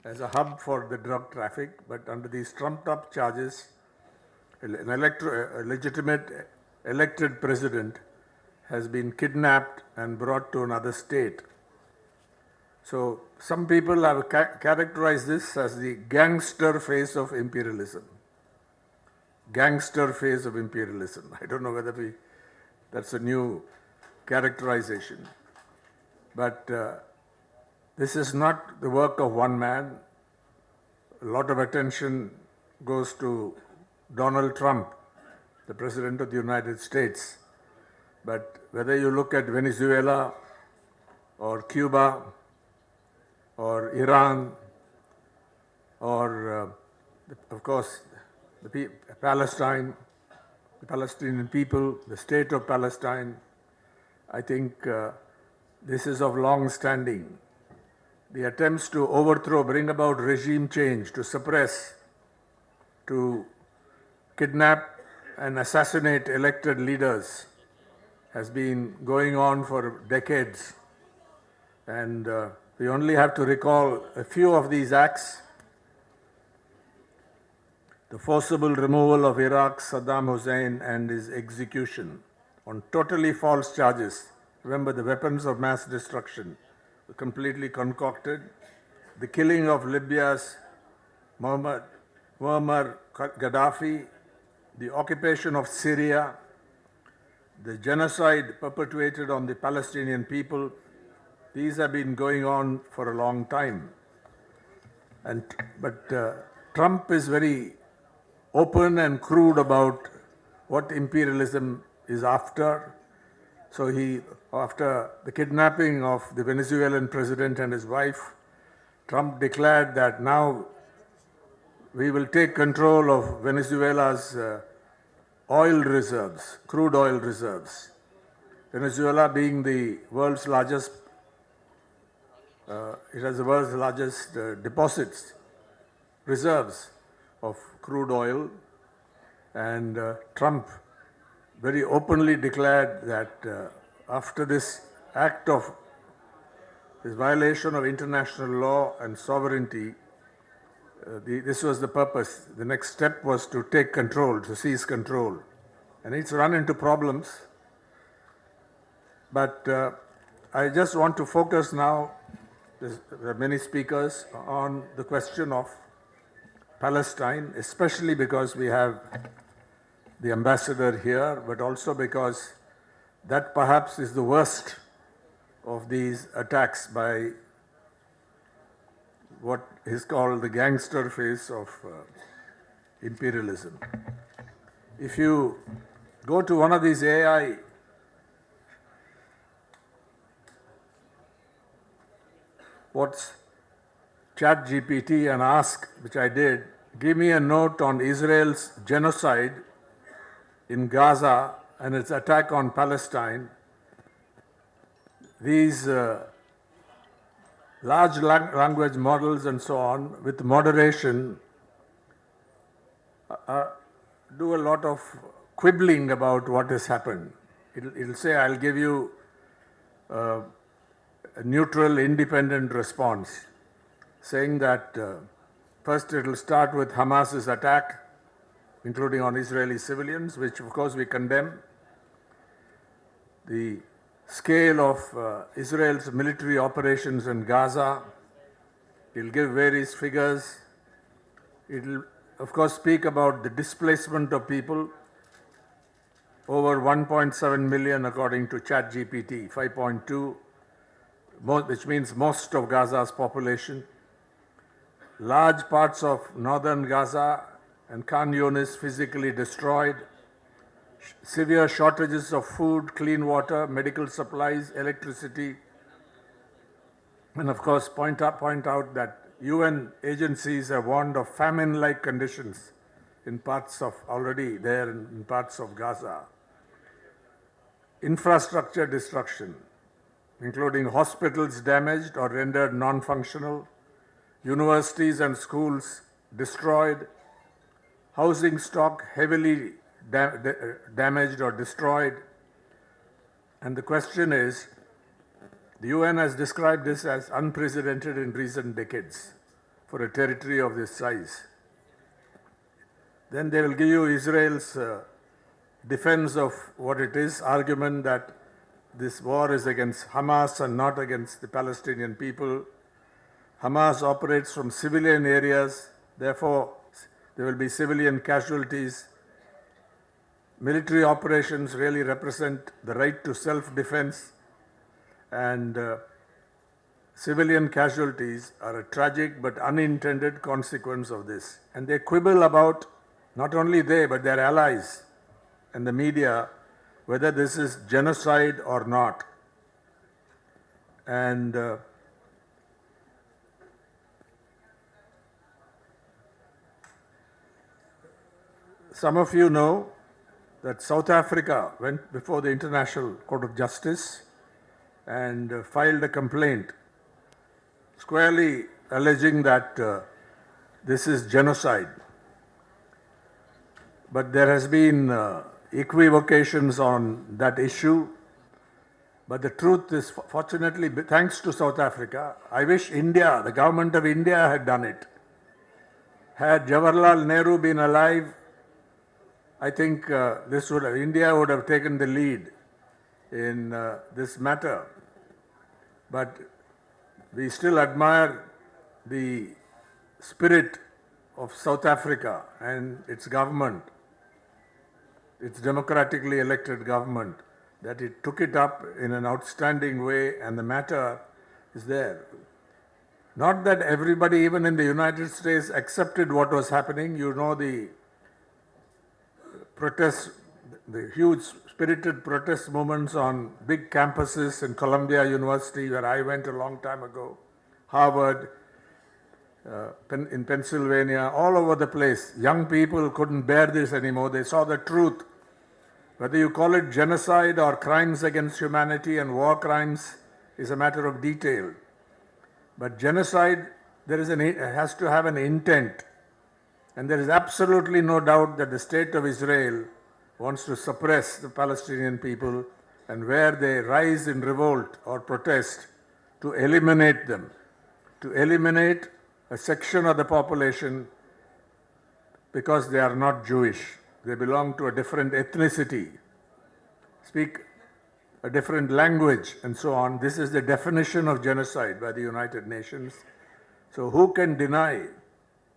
as a hub for the drug traffic, but under these trumped-up charges, a legitimate elected president has been kidnapped and brought to another state. So some people have characterized this as the gangster phase of imperialism. Gangster phase of imperialism. I don't know whether that's a new characterization. But this is not the work of one man. A lot of attention goes to Donald Trump, the President of the United States. But whether you look at Venezuela or Cuba or Iran or, of course, Palestine, the Palestinian people, the state of Palestine, I think this is of long standing. The attempts to overthrow, bring about regime change, to suppress, to kidnap and assassinate elected leaders has been going on for decades. And we only have to recall a few of these acts. The forcible removal of Iraq's Saddam Hussein and his execution on totally false charges. Remember, the weapons of mass destruction were completely concocted. The killing of Libya's Muammar Gaddafi, the occupation of Syria, the genocide perpetrated on the Palestinian people, these have been going on for a long time. But Trump is very open and crude about what imperialism is after. So after the kidnapping of the Venezuelan president and his wife, Trump declared that now we will take control of Venezuela's oil reserves, crude oil reserves. Venezuela being the world's largest, it has the world's largest deposits, reserves of crude oil. And Trump very openly declared that after this act of this violation of international law and sovereignty, this was the purpose. The next step was to take control, to seize control. And it's run into problems. But I just want to focus now, there are many speakers, on the question of Palestine, especially because we have the ambassador here, but also because that perhaps is the worst of these attacks by what is called the gangster phase of imperialism. If you go to one of these AI what's ChatGPT and ask, which I did, give me a note on Israel's genocide in Gaza and its attack on Palestine. These large language models and so on, with moderation, do a lot of quibbling about what has happened. It'll say, I'll give you a neutral, independent response, saying that first it'll start with Hamas's attack, including on Israeli civilians, which of course we condemn. The scale of Israel's military operations in Gaza, it'll give various figures. It'll of course speak about the displacement of people, over 1.7 million according to ChatGPT, 5.2, which means most of Gaza's population. Large parts of northern Gaza and Khan Yunis physically destroyed. Severe shortages of food, clean water, medical supplies, electricity. And of course, point out that UN agencies have warned of famine-like conditions in parts of, already there in parts of Gaza. Infrastructure destruction, including hospitals damaged or rendered non-functional, universities and schools destroyed, housing stock heavily damaged or destroyed. And the question is, the UN has described this as unprecedented in recent decades for a territory of this size. Then they will give you Israel's defense of what it is, argument that this war is against Hamas and not against the Palestinian people. Hamas operates from civilian areas, therefore there will be civilian casualties. Military operations really represent the right to self-defense, and civilian casualties are a tragic but unintended consequence of this. And they quibble about, not only they, but their allies and the media, whether this is genocide or not. And some of you know that South Africa went before the International Court of Justice and filed a complaint squarely alleging that this is genocide. But there has been equivocations on that issue. But the truth is, fortunately, thanks to South Africa, I wish India, the government of India had done it. Had Jawaharlal Nehru been alive, I think India would have taken the lead in this matter. But we still admire the spirit of South Africa and its government, its democratically elected government, that it took it up in an outstanding way, and the matter is there. Not that everybody, even in the United States, accepted what was happening. You know the protests, the huge spirited protest movements on big campuses in Columbia University, where I went a long time ago, Harvard, in Pennsylvania, all over the place. Young people couldn't bear this anymore. They saw the truth. Whether you call it genocide or crimes against humanity and war crimes is a matter of detail. But genocide, has to have an intent. And there is absolutely no doubt that the state of Israel wants to suppress the Palestinian people, and where they rise in revolt or protest, to eliminate them, to eliminate a section of the population because they are not Jewish. They belong to a different ethnicity, speak a different language, and so on. This is the definition of genocide by the United Nations. So who can deny,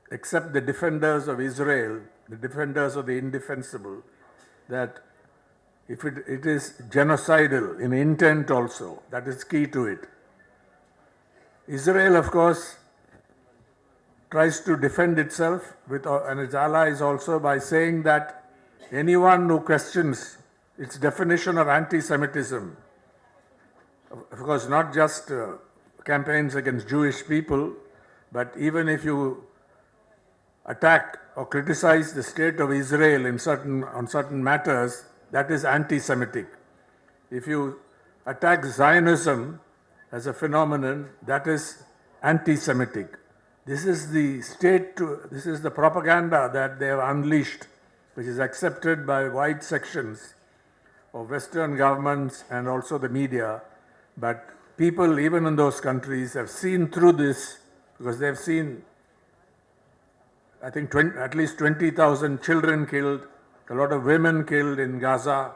except the defenders of Israel, the defenders of the indefensible, that if it is genocidal in intent also, that is key to it. Israel, of course, tries to defend itself and its allies also by saying that anyone who questions its definition of anti-Semitism, of course not just campaigns against Jewish people, but even if you attack or criticize the state of Israel on certain matters, that is anti-Semitic. If you attack Zionism as a phenomenon, that is anti-Semitic. This is the propaganda that they have unleashed, which is accepted by wide sections of Western governments and also the media. But people, even in those countries, have seen through this, because they've seen, I think, at least 20,000 children killed, a lot of women killed in Gaza,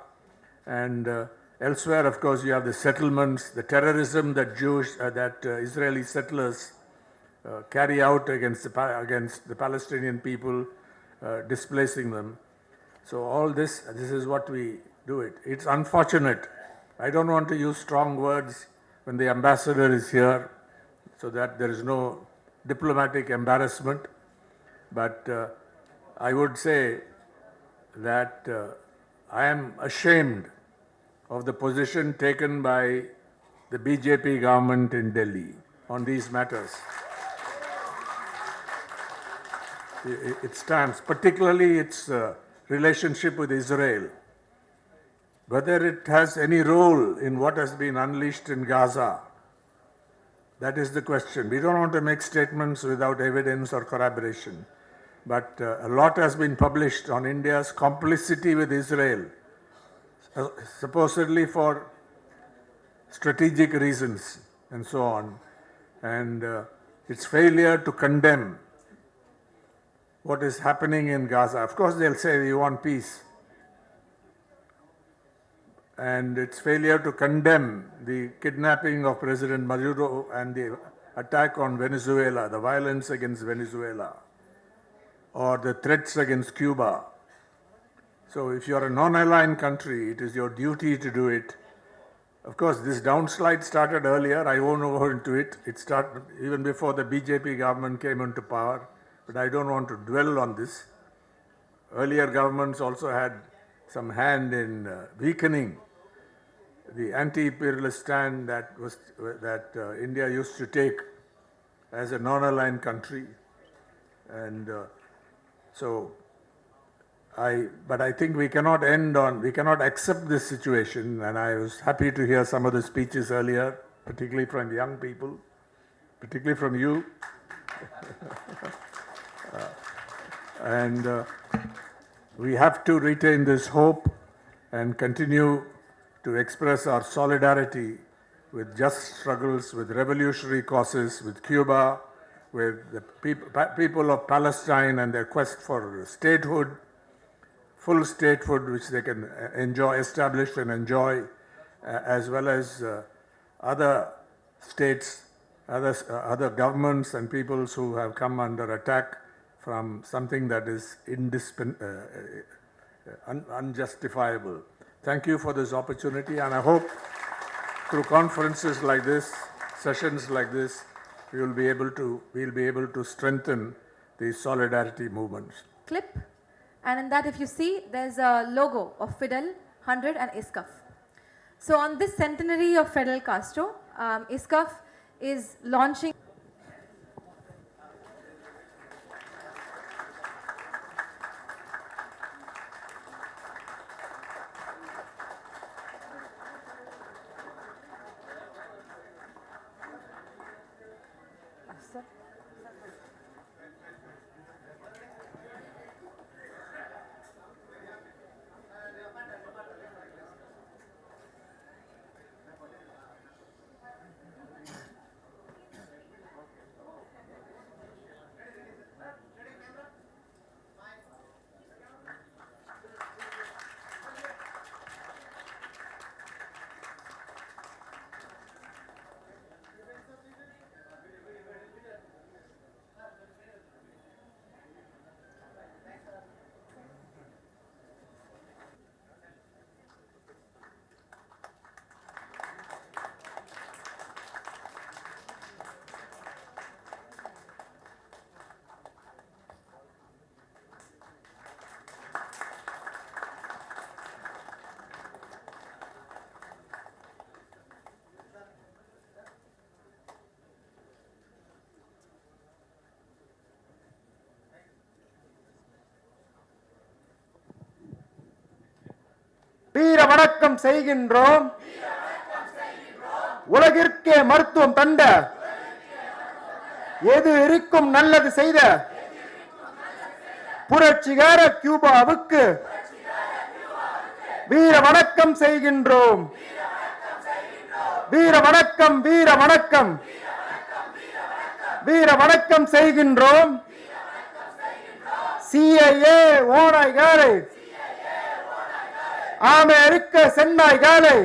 and elsewhere, of course, you have the settlements, the terrorism that Israeli settlers carry out against the Palestinian people, displacing them. So all this is what we do it. It's unfortunate. I don't want to use strong words when the ambassador is here, so that there is no diplomatic embarrassment. But I would say that I am ashamed of the position taken by the BJP government in Delhi on these matters. its stance, particularly its relationship with Israel. Whether it has any role in what has been unleashed in Gaza, that is the question. We don't want to make statements without evidence or corroboration. But a lot has been published on India's complicity with Israel, supposedly for strategic reasons and so on, and its failure to condemn what is happening in Gaza. Of course, they'll say we want peace. And its failure to condemn the kidnapping of President Maduro and the attack on Venezuela, the violence against Venezuela, or the threats against Cuba. So if you're a non-aligned country, it is your duty to do it. Of course, this downslide started earlier. I won't go into it. It started even before the BJP government came into power, but I don't want to dwell on this. Earlier governments also had some hand in weakening the anti-imperialist stand that India used to take as a non-aligned country, and but I think we cannot accept this situation, and I was happy to hear some of the speeches earlier, particularly from young people, particularly from you. And we have to retain this hope and continue to express our solidarity with just struggles, with revolutionary causes, with Cuba, with the people of Palestine and their quest for statehood, full statehood which they can establish and enjoy, as well as other states, other governments and peoples who have come under attack from something that is unjustifiable. Thank you for this opportunity, and I hope through conferences like this, sessions like this, we'll be able to strengthen the solidarity movements. Clip, and in that, if you see, there's a logo of Fidel 100 and ISCUF. So on this centenary of Fidel Castro, ISCUF is launching வீர வணக்கம் செய்கின்றோம், உலகிற்கே மருத்துவம் தந்த, எது இருக்கும் நல்லது செய்த புரட்சிகர கியூபாவுக்கு வீர வணக்கம் செய்கின்றோம். வீர வணக்கம், வீர வணக்கம், வீர வணக்கம் செய்கின்றோம். CIA ஓநாய்களை, அமெரிக்க சென்னாய்களை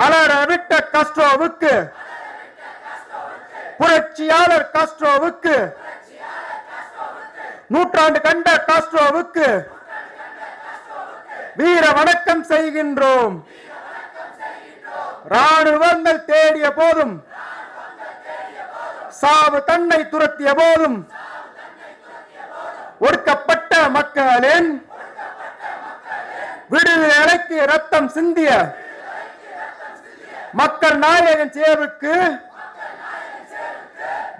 அலறவிட்ட காஸ்ட்ரோவுக்கு, புரட்சியாளர் காஸ்ட்ரோவுக்கு, நூற்றாண்டு கண்ட காஸ்ட்ரோவுக்கு வீர வணக்கம் செய்கின்றோம். ராணுவங்கள் தேடிய போதும், சாவு தன்னை துரத்திய போதும், ஒடுக்கப்பட்ட மக்களின் விடுதலைக்கு ரத்தம் சிந்திய மக்கள் நாயகன் சேவுக்கு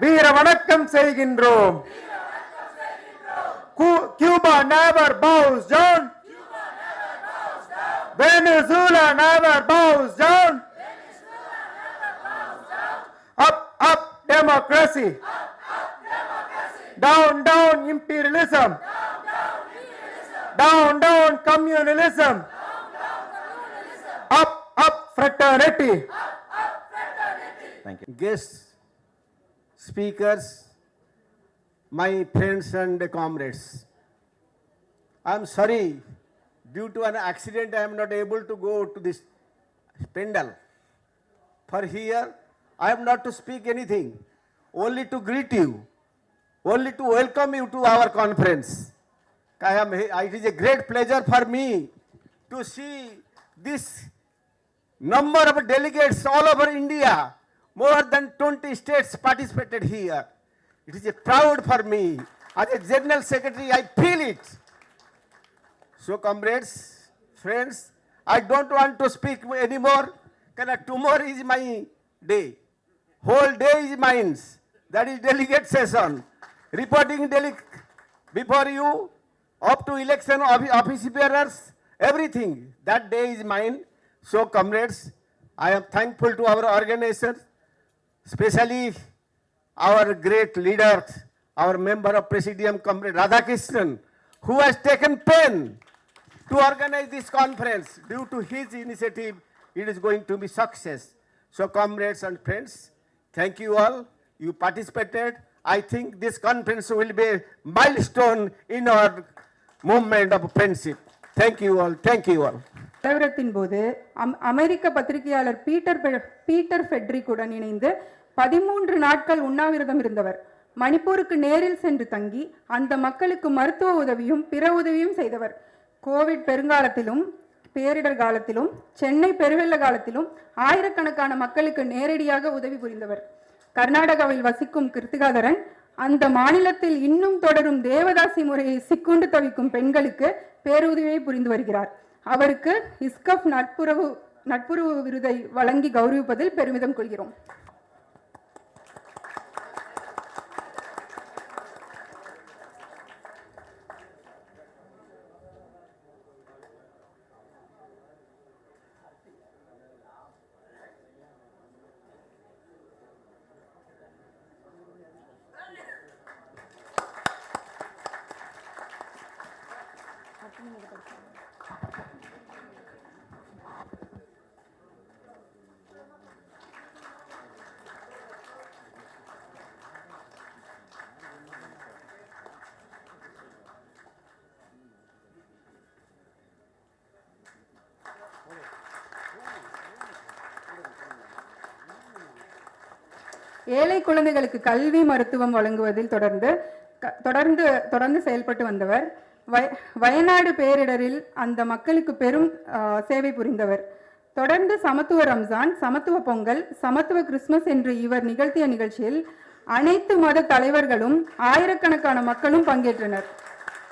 வீர வணக்கம் செய்கின்றோம். Cuba never bows down. Venezuela never bows down. Up, up, democracy. Down, down, imperialism. Down, down, communalism. Up, up, fraternity. Guests, speakers, my friends and comrades. I am sorry, due to an accident I am not able to go to this pandal. For here, I am not to speak anything, only to greet you, only to welcome you to our conference. It is a great pleasure for me to see this number of delegates all over India. More than 20 states participated here. It is a proud for me. As a General Secretary, I feel it. So, comrades, friends, I don't want to speak anymore. Tomorrow is my day. Whole day is mine. That is delegate session. Reporting before you, up to election office bearers, everything. That day is mine. So, comrades, I am thankful to our organization, especially our great leader, our member of Presidium, Comrade Radhakrishnan, who has taken pain to organize this conference. Due to his initiative, it is going to be success. So, comrades and friends, thank you all. You participated. I think this conference will be a milestone in our movement of friendship. Thank you all. Thank you all. கலவரத்தின் போது அமெரிக்க பத்திரிகையாளர் Peter ஃபெட்ரிக்குடன் இணைந்து 13 நாட்கள் உண்ணாவிரதம் இருந்தவர். மணிப்பூருக்கு நேரில் சென்று தங்கி அந்த மக்களுக்கு மருத்துவ உதவியும் பிற உதவியும் செய்தவர். கோவிட் பெருங்காலத்திலும் பேரிடர் காலத்திலும் சென்னை பெருவெள்ள காலத்திலும் ஆயிரக்கணக்கான மக்களுக்கு நேரடியாக உதவி புரிந்தவர். கர்நாடகாவில் வசிக்கும் கிருத்திகாதரன் அந்த மாநிலத்தில் இன்னும் தொடரும் தேவதாசி முறையை சிக்குண்டு தவிக்கும் பெண்களுக்கு பேருதவியை புரிந்து வருகிறார். அவருக்கு ISCUF நட்புறவு விருதை வழங்கி கௌரவிப்பதில் பெருமிதம் கொள்கிறோம். ஏழை குழந்தைகளுக்கு கல்வி மருத்துவம் வழங்குவதில் தொடர்ந்து செயல்பட்டு வந்தவர். வயநாடு பேரிடரில் அந்த மக்களுக்கு பெரும் சேவை புரிந்தவர். தொடர்ந்து சமத்துவ ரம்ஜான், சமத்துவ பொங்கல், சமத்துவ கிறிஸ்துமஸ் என்று இவர் நிகழ்த்திய நிகழ்ச்சியில் அனைத்து மத தலைவர்களும் ஆயிரக்கணக்கான மக்களும் பங்கேற்றனர்.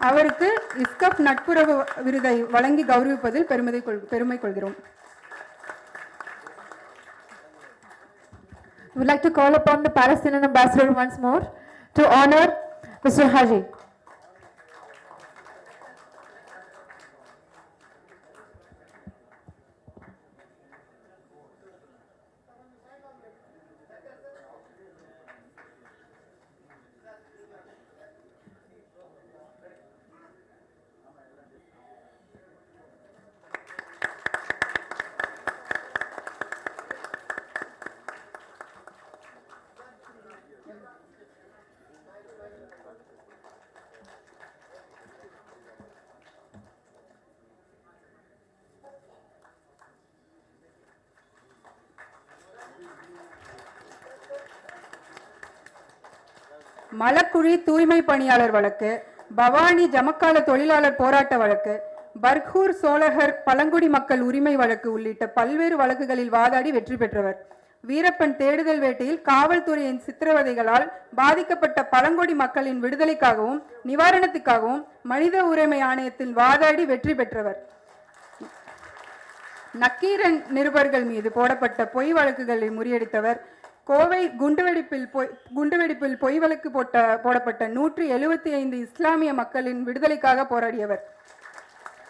அவருக்கு ISCUF நட்புறவு விருதை வழங்கி கௌரவிப்பதில் பெருமை கொள்கிறோம். We would like to call upon the Palestinian ambassador once more to honor Mr. Haji. மலக்குழி தூய்மை பணியாளர் வழக்கு, பவானி ஜமக்கால தொழிலாளர் போராட்ட வழக்கு, பர்கூர் சோழகர் பழங்குடி மக்கள் உரிமை வழக்கு உள்ளிட்ட பல்வேறு வழக்குகளில் வாதாடி வெற்றி பெற்றவர். வீரப்பன் தேடுதல் வேட்டையில் காவல்துறையின் சித்திரவதைகளால் பாதிக்கப்பட்ட பழங்குடி மக்களின் விடுதலைக்காகவும் நிவாரணத்துக்காகவும் மனித உரிமை ஆணையத்தில் வாதாடி வெற்றி பெற்றவர். நக்கீரன் நிருபர்கள் மீது போடப்பட்ட பொய் வழக்குகளை முறியடித்தவர். கோவை குண்டுவெடிப்பில் பொய் வழக்கு போடப்பட்ட 175 இஸ்லாமிய மக்களின் விடுதலைக்காக போராடியவர்.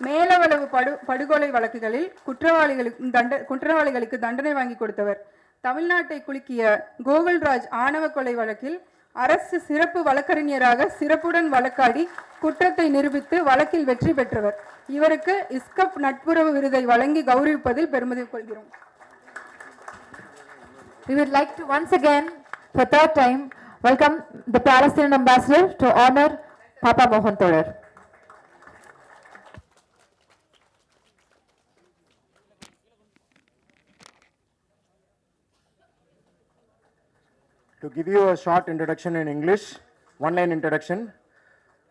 மேலவளவு படுகொலை வழக்குகளில் குற்றவாளிகளுக்கு தண்டனை வாங்கி கொடுத்தவர். தமிழ்நாட்டை குலுக்கிய கோகுல்ராஜ் ஆணவ கொலை வழக்கில் அரசு சிறப்பு வழக்கறிஞராக சிறப்புடன் வழக்காடி குற்றத்தை நிரூபித்து வழக்கில் வெற்றி பெற்றவர். இவருக்கு ISCUF நட்புறவு விருதை வழங்கி கௌரவிப்பதில் பெருமிதம் கொள்கிறோம். We would like to once again, for third time, welcome the Palestinian ambassador to honor Papa Mohan Thorer. To give you a short introduction in English, one-line introduction.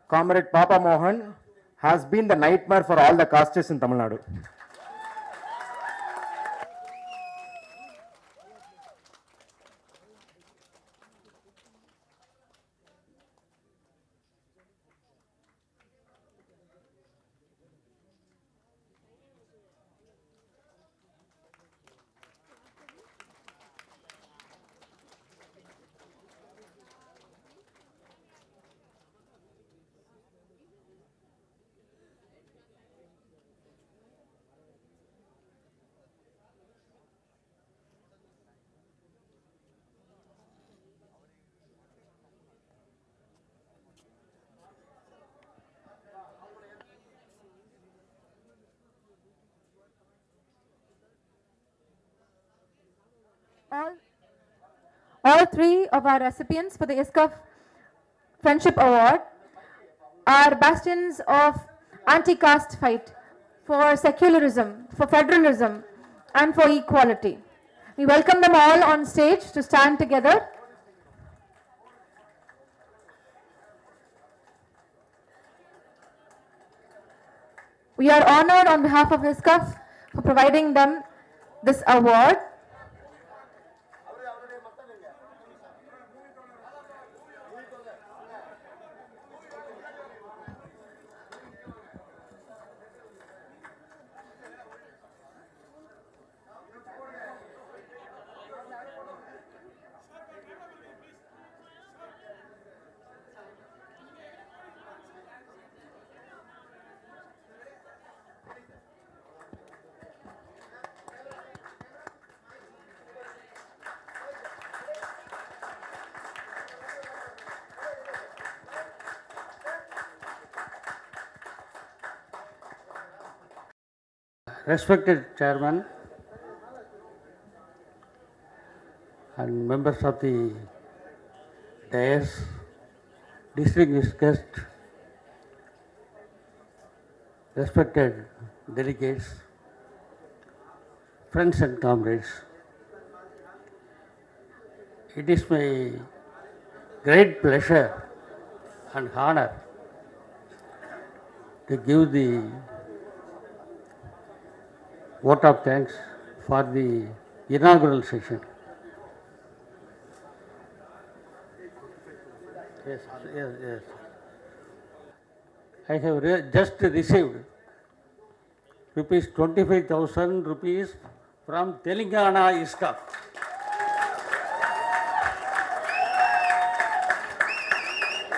Comrade Papa Mohan has been the nightmare for all the castes in Tamil Nadu. All three of our recipients for the ISCUF Friendship Award are bastions of anti-caste fight for secularism, for federalism, and for equality. We welcome them all on stage to stand together. We are honored on behalf of ISCUF for providing them this award. Respected Chairman and members of the dais, distinguished guests, respected delegates, friends and comrades, it is my great pleasure and honor to give the vote of thanks for the inaugural session. Yes. I have just received rupees 25,000 rupees from Telangana ISCUF.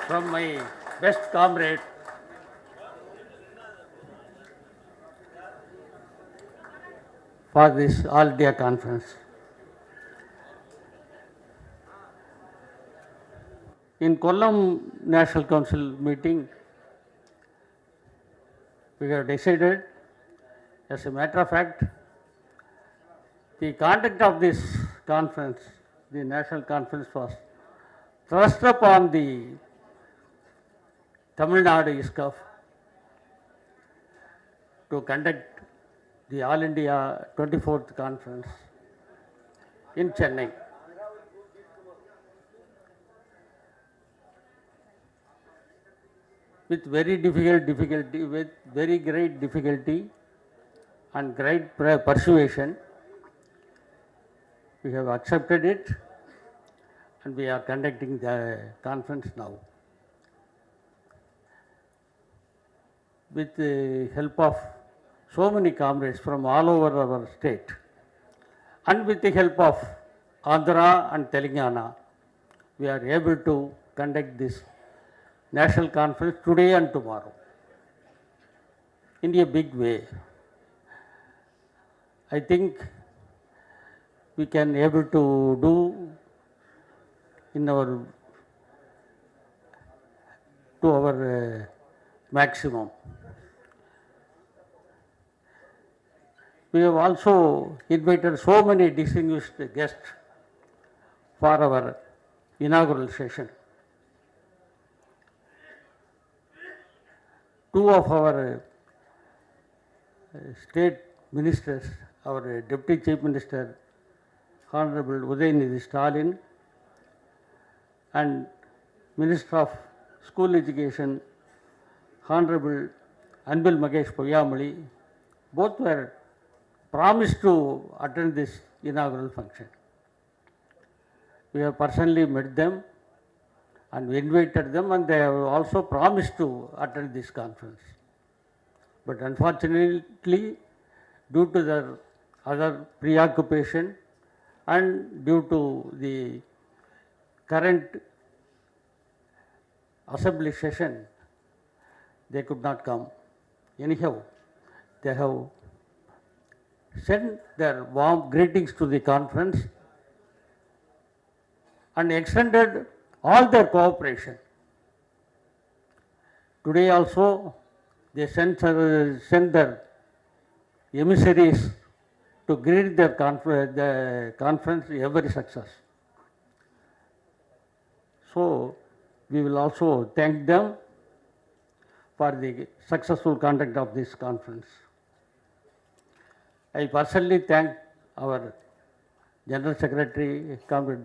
From my best comrade, for this All India Conference. In Kollam National Council meeting, we have decided, as a matter of fact, the conduct of this conference, the national conference, was thrust upon the Tamil Nadu ISCUF to conduct the All India 24th Conference in Chennai. With very great difficulty and great persuasion, we have accepted it and we are conducting the conference now. With the help of so many comrades from all over our state and with the help of Andhra and Telangana, we are able to conduct this national conference today and tomorrow in a big way. I think we can able to do in our to our maximum. We have also invited so many distinguished guests for our inaugural session. Two of our state ministers, our Deputy Chief Minister, Honorable Udayanithi Stalin, and Minister of School Education, Honorable Anbil Magesh Poyamali, both were promised to attend this inaugural function. We have personally met them and we invited them, and they have also promised to attend this conference. But unfortunately, due to their other preoccupation and due to the current assembly session, they could not come. Anyhow, they have sent their warm greetings to the conference and extended all their cooperation. Today also, they sent their emissaries to greet their the conference every success. So, we will also thank them for the successful conduct of this conference. I personally thank our General Secretary, Comrade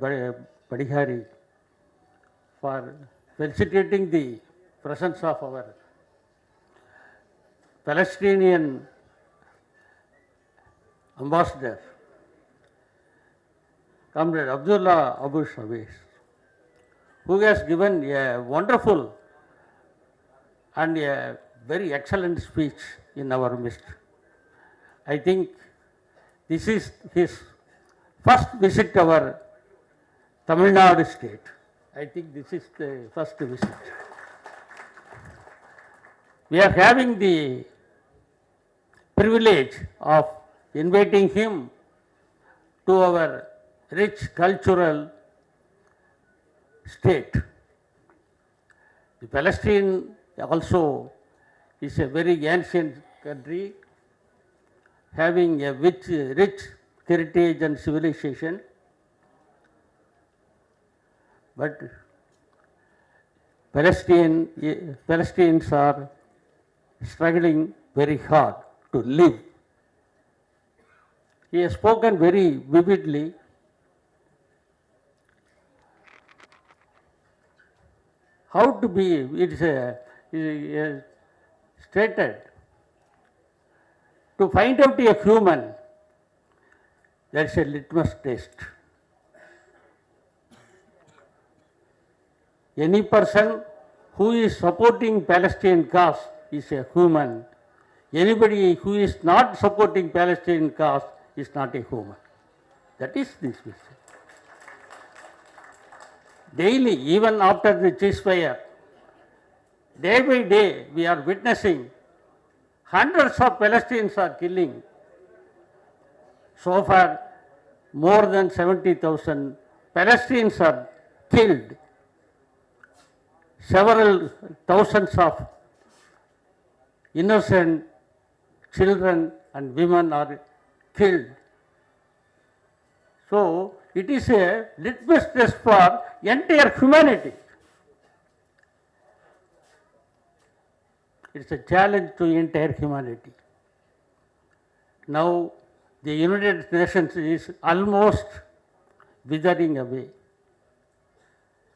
Padihari, for felicitating the presence of our Palestinian ambassador, Comrade Abdullah Abu Shabis, who has given a wonderful and a very excellent speech in our midst. I think this is his first visit to our Tamil Nadu state. I think this is the first visit. We are having the privilege of inviting him to our rich cultural state. The Palestine also is a very ancient country, having a rich heritage and civilization, but Palestinians are struggling very hard to live. He has spoken very vividly. How to be, it is stated, to find out a human, there is a litmus test. Any person who is supporting Palestinian cause is a human. Anybody who is not supporting Palestinian cause is not a human. That is this vision. Daily, even after the ceasefire, day by day, we are witnessing hundreds of Palestinians are killing. So far, more than 70,000 Palestinians are killed. Several thousands of innocent children and women are killed. So, it is a litmus test for entire humanity. It's a challenge to entire humanity. Now, the United Nations is almost withering away.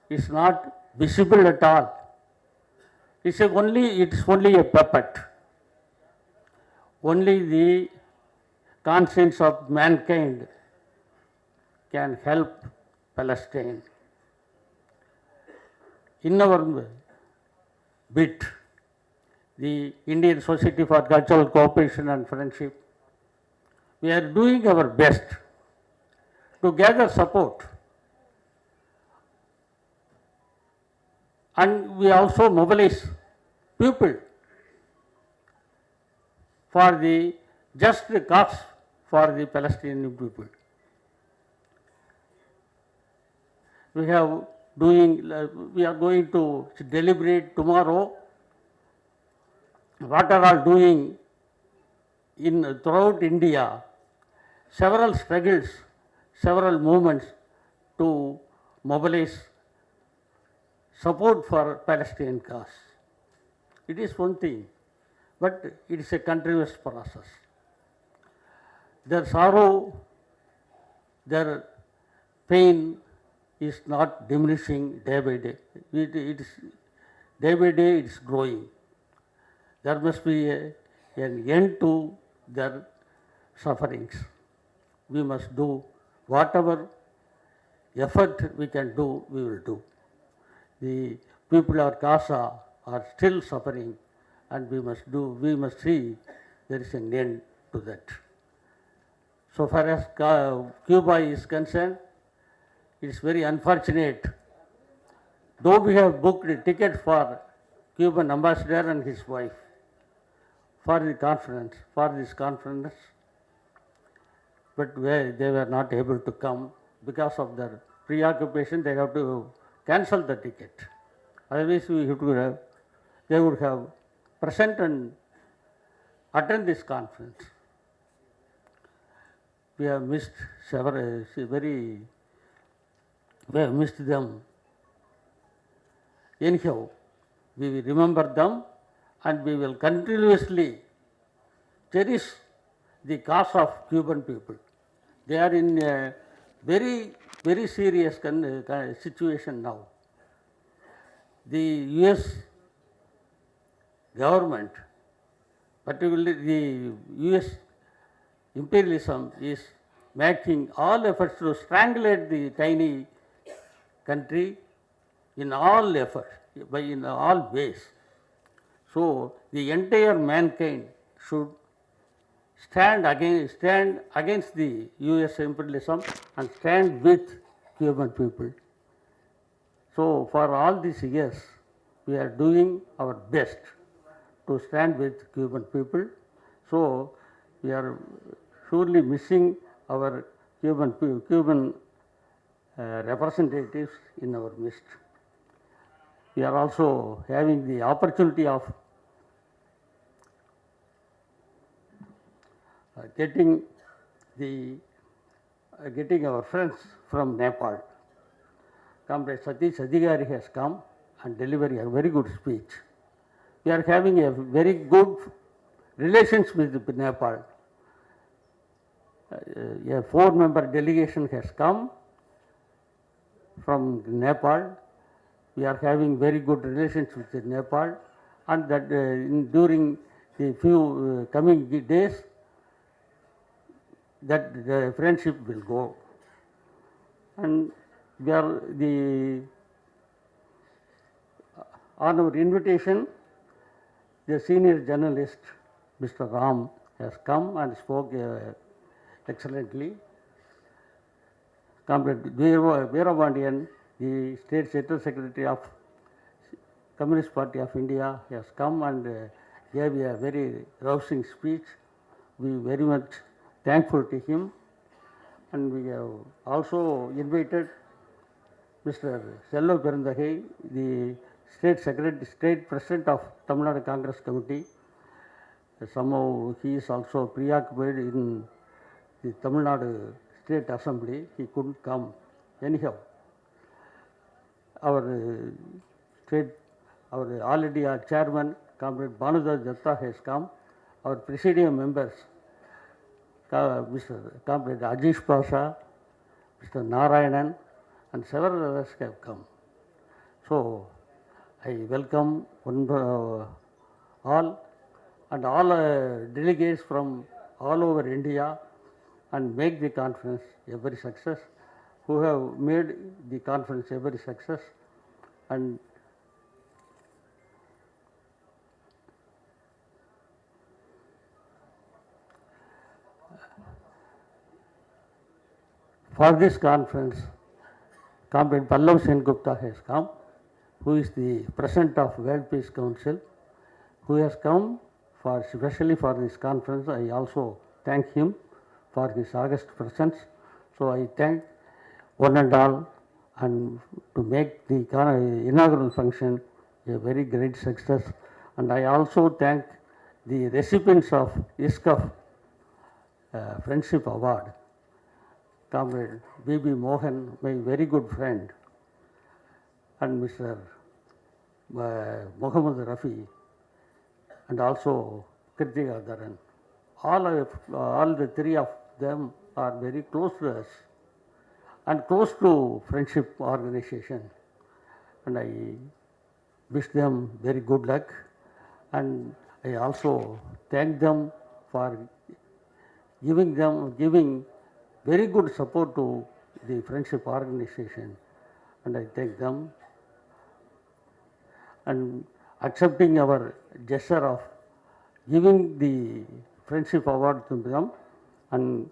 It's not visible at all. It's only a puppet. Only the conscience of mankind can help Palestine. In our bit, the Indian Society for Cultural Cooperation and Friendship, we are doing our best to gather support. And we also mobilize people for the just cause for the Palestinian people. We are going to deliberate tomorrow what are all doing throughout India, several struggles, several movements to mobilize support for Palestinian cause. It is one thing, but it is a continuous process. Their sorrow, their pain is not diminishing day by day. It is day by day it is growing. There must be an end to their sufferings. We must do whatever effort we can do, we will do. The people of Gaza are still suffering, and we must see there is an end to that. So far as Cuba is concerned, it is very unfortunate. Though we have booked a ticket for Cuban ambassador and his wife for this conference, but they were not able to come because of their preoccupation. They have to cancel the ticket. Otherwise, they would have present and attend this conference. We have missed we have missed them. Anyhow, we will remember them, and we will continuously cherish the cause of Cuban people. They are in a very, very serious situation now. The US government, particularly the US imperialism, is making all efforts to strangulate the tiny country in all efforts, in all ways. So the entire mankind should stand against the US imperialism and stand with Cuban people. So for all these years, we are doing our best to stand with Cuban people. So we are surely missing our Cuban representatives in our midst. We are also having the opportunity of getting our friends from Nepal. Comrade Satish Adhikari has come and delivered a very good speech. We are having a very good relations with Nepal. A 4-member delegation has come from Nepal. We are having very good relations with Nepal, and that during the few coming days, that the friendship will go. And we are on our invitation, the senior journalist, Mr. Ram, has come and spoke excellently. Comrade Veerabandian, the State Central Secretary of Communist Party of India, has come and gave a very rousing speech. We are very much thankful to him. And we have also invited Mr. Sello Perundagai, the State President of Tamil Nadu Congress Committee. Somehow he is also preoccupied in the Tamil Nadu State Assembly. He couldn't come. Anyhow, our already our chairman, Comrade Bhanudas Datta, has come. Our presidium members, Mr. Comrade Ajish Pasha, Mr. Narayanan, and several others have come. So I welcome all and all delegates from all over India, and make the conference a very success, who have made the conference a very success. And For this conference, Comrade Pallav Sengupta has come, who is the President of World Peace Council, who has come especially for this conference. I also thank him for his august presence. So I thank one and all, and to make the inaugural function a very great success. And I also thank the recipients of ISCUF Friendship Award, Comrade B.B. Mohan, my very good friend, and Mr. Muhammad Rafi, and also Kritika Dharan. All the three of them are very close to us and close to Friendship Organization. And I wish them very good luck, and I also thank them for giving very good support to the Friendship Organization, and I thank them, and accepting our gesture of giving the Friendship Award to them, and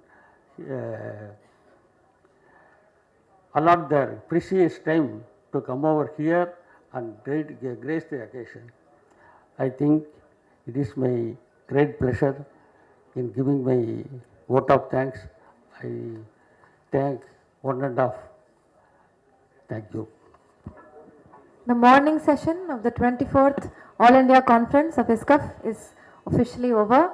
allot their precious time to come over here and grace the occasion. I think it is my great pleasure in giving my vote of thanks. I thank one and all. Thank you. The morning session of the 24th All India Conference of ISCUF is officially over.